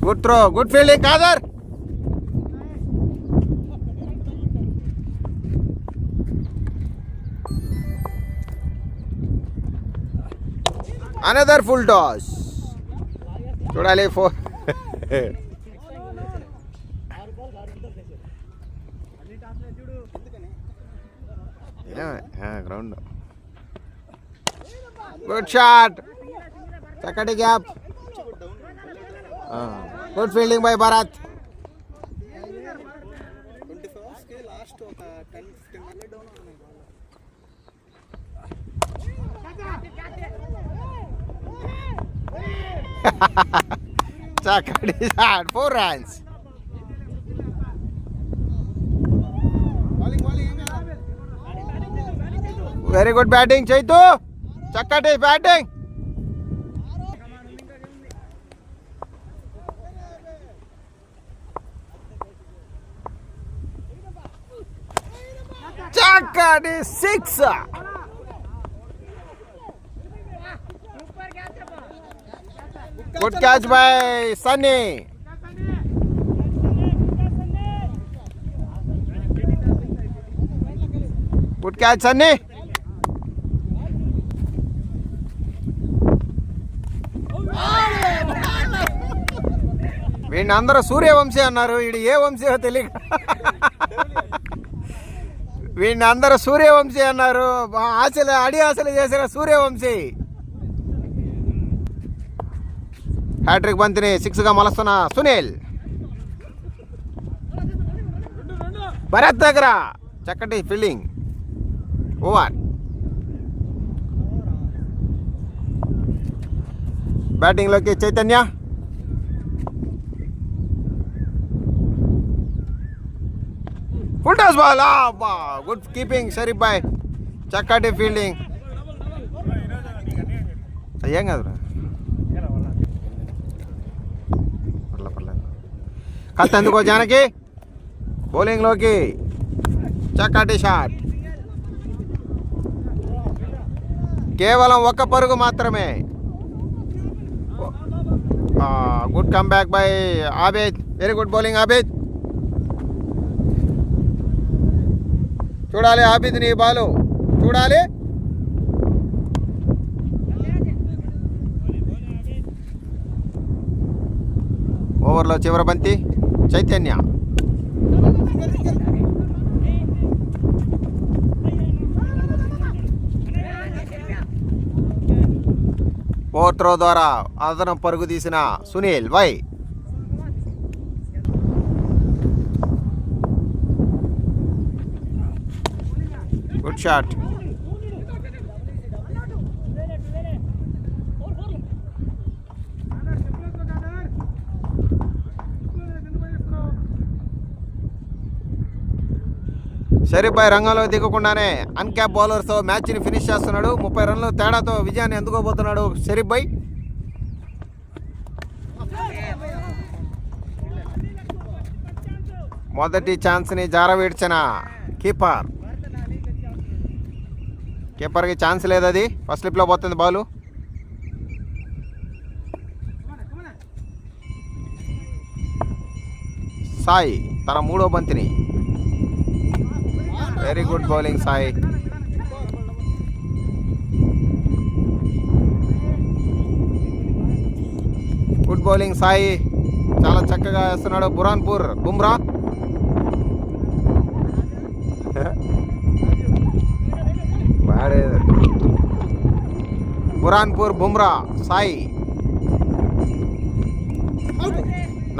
Good throw, good fielding Kadar. Another full toss. చూడాలి 4. గ్రౌండ్. గుడ్ షాట్, చక్కటి gap. Good fielding by Bharat. చక్కటి shot, 4 runs. Very good batting Chaitu, చక్కటి బ్యాటింగ్. చక్కటి 6. Good catch by Sunny. Good catch Sunny. వీడిని అందరూ సూర్యవంశీ అన్నారు, వీడు ఏ వంశీయో తెలియక వీడిని అందరూ సూర్యవంశీ అన్నారు. ఆశలు చేసిన సూర్యవంశీ. హ్యాట్రిక్ బంతిని 6గా మలుస్తున్న సునీల్. భరత్ దగ్గర చక్కటి ఫీల్డింగ్. ఓవర్. బ్యాటింగ్లోకి Chaitanya. Full toss ball. Good keeping Sharif బాయ్, చక్కటి ఫీల్డింగ్. ఏం కాదు, కత్తి ఎందుకో జానకి. బౌలింగ్లోకి చక్కటి షాట్. కేవలం 1 పరుగు మాత్రమే. Good come back by Abid. Very good bowling Abid. చూడాలి ఆబిద్ నీ బాలు, చూడాలి. ఓవర్లో చివరి బంతి చైతన్య. ఓవర్ త్రో ద్వారా అదనం పరుగు తీసిన సునీల్ వై. Good shot. షరీఫ్ భాయ్ రంగంలో దిగకుండానే అన్క్యాప్ బౌలర్స్తో మ్యాచ్ని ఫినిష్ చేస్తున్నాడు. 30 రన్ల తేడాతో విజయాన్ని అందుకోబోతున్నాడు షరీఫ్ భాయ్. మొదటి ఛాన్స్ని జారవిడ్చిన కీపర్కి ఛాన్స్ లేదు. అది ఫస్ట్ స్లిప్లో పోతుంది బాలు. సాయి తన 3వ బంతిని. Very good bowling Sai. Good bowling Sai, చాలా చక్కగా వేస్తున్నాడు. Buranpur Bumrah, Buranpur Bumrah Sai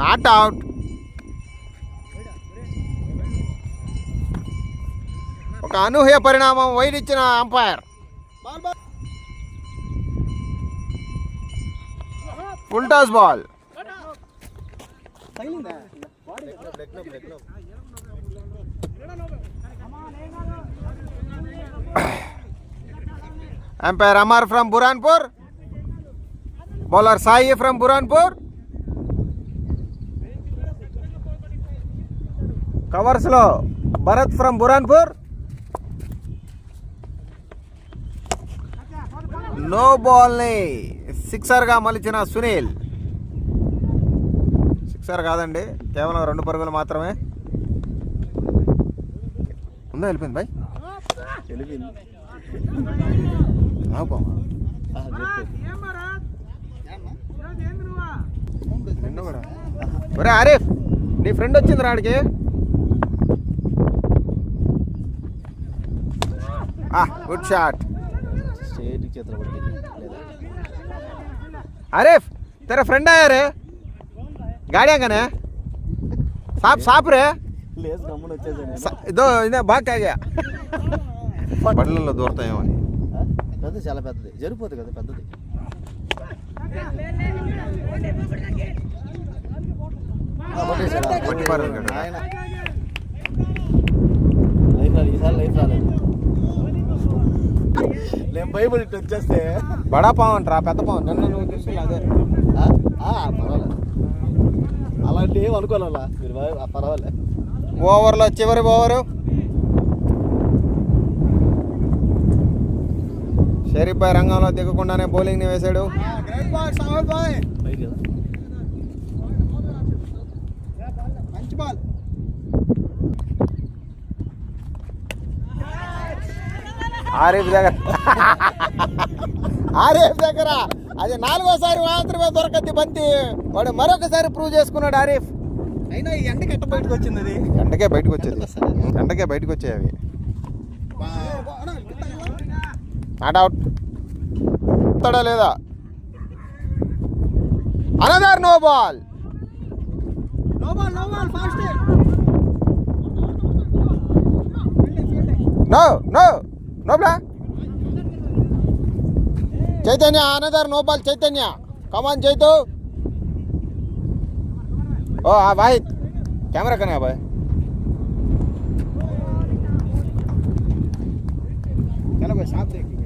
not out. ఒక అనూహ్య పరిణామం, వైడ్ ఇచ్చిన umpire. Full toss ball. Umpire Amar from Buranpur, bowler Sai from Buranpur. కవర్స్లో భరత్ ఫ్రమ్ బురాన్పూర్. నో బాల్ని సిక్సర్గా మలిచిన సునీల్. సిక్సర్ కాదండి, కేవలం 2 పరుగులు మాత్రమే. ఉందా, వెళ్ళిపోయింది బాయ్, నిన్ను కూడా. ఒరే ఆరిఫ్, నీ ఫ్రెండ్ వచ్చింది రాడికి. Good shot. आरिफ तेरा फ्रेंड आया रे, गाड़ी आंगने साप साप रे ఇదో ఇదే బాగా ఆగా బండ్లలో దూరతాయేమో అని. పెద్ద చాలా పెద్దది, జరిపోతుంది కదా పెద్దది. లైఫ్ రాలేదు. నేను బైబుల్ ఇట్టు వచ్చేస్తే బడా పావు అంటారా, పెద్ద పావు నన్ను నువ్వు చూసి అదే పర్వాలేదు, అలాంటి ఏం అనుకోవాలా మీరు, పర్వాలేదు. ఓవర్లో చివరి ఓవరు. షరీఫ్ భాయ్ రంగంలో దిగకుండానే బౌలింగ్ని వేశాడు. ఆరిఫ్ దగ్గర అది 4వసారి మాత్రమే దొరకద్ది బంతి. వాడు మరొకసారి ప్రూవ్ చేసుకున్నాడు ఆరిఫ్. అయినా ఈ ఎండకి ఎట్ట బయటకు వచ్చింది అది? ఎండకే బయటకు వచ్చేది అవి. Not out. తడా లేదా? Another no ball. No ball. Chaitanya, another no ball. Chaitanya, come on Chaitu. ओ हाँ भाई, कैमरा करना है भाई. चलो भाई साफ देखिए.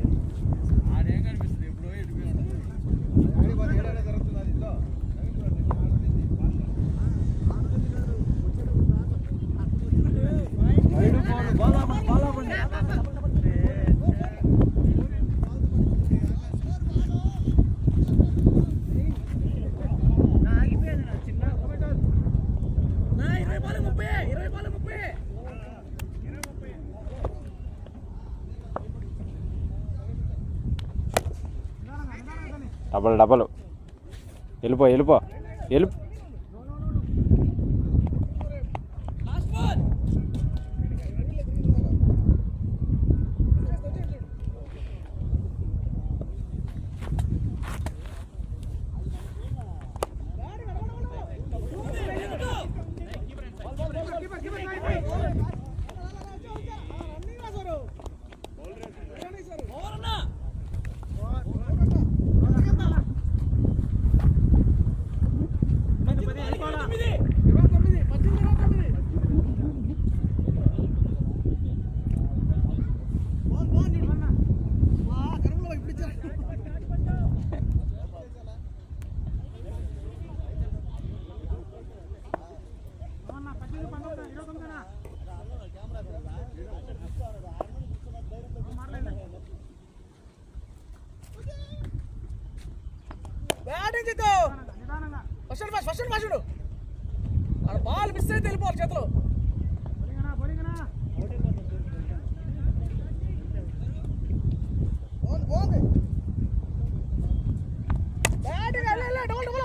డబల్ వెళ్ళిపో. ఫస్ట్ ఫాస్టుడు బాల్ మిస్ అయితే వెళ్ళిపోవాలి చేతిలో. డబుల్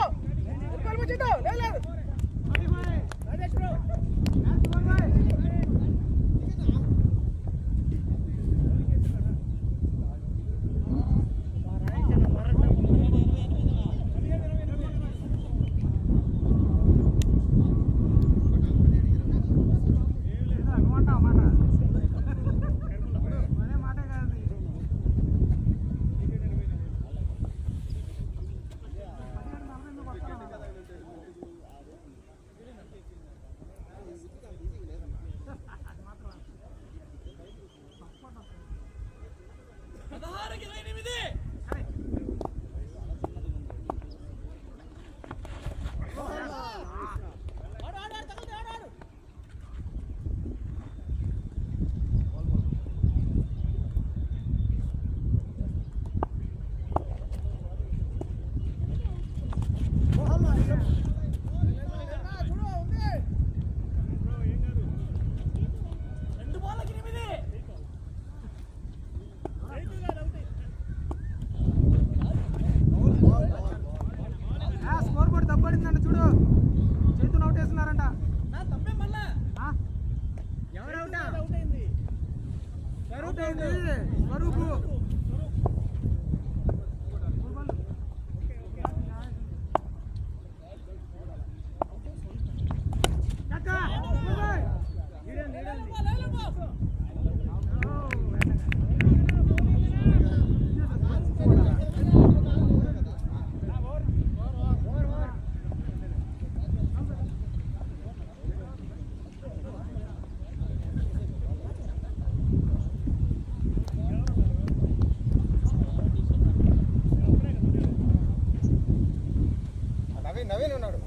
నవీన్ ఉన్నాడు.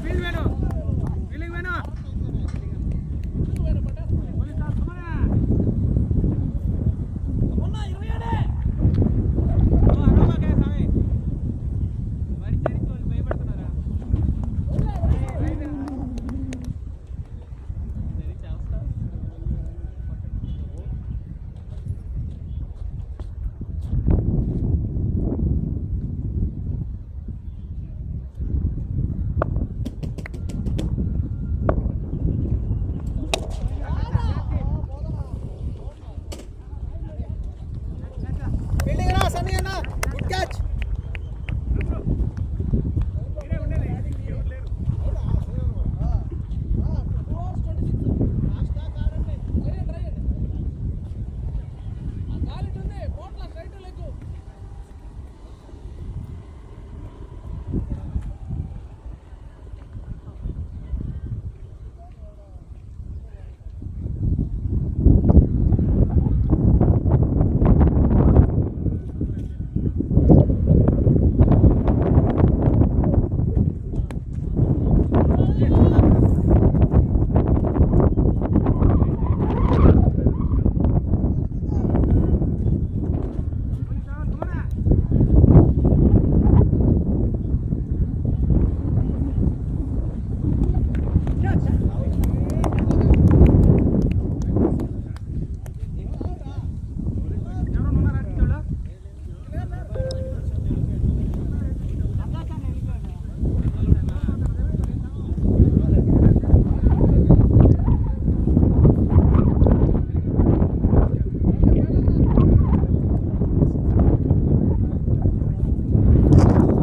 ఫీల్డ్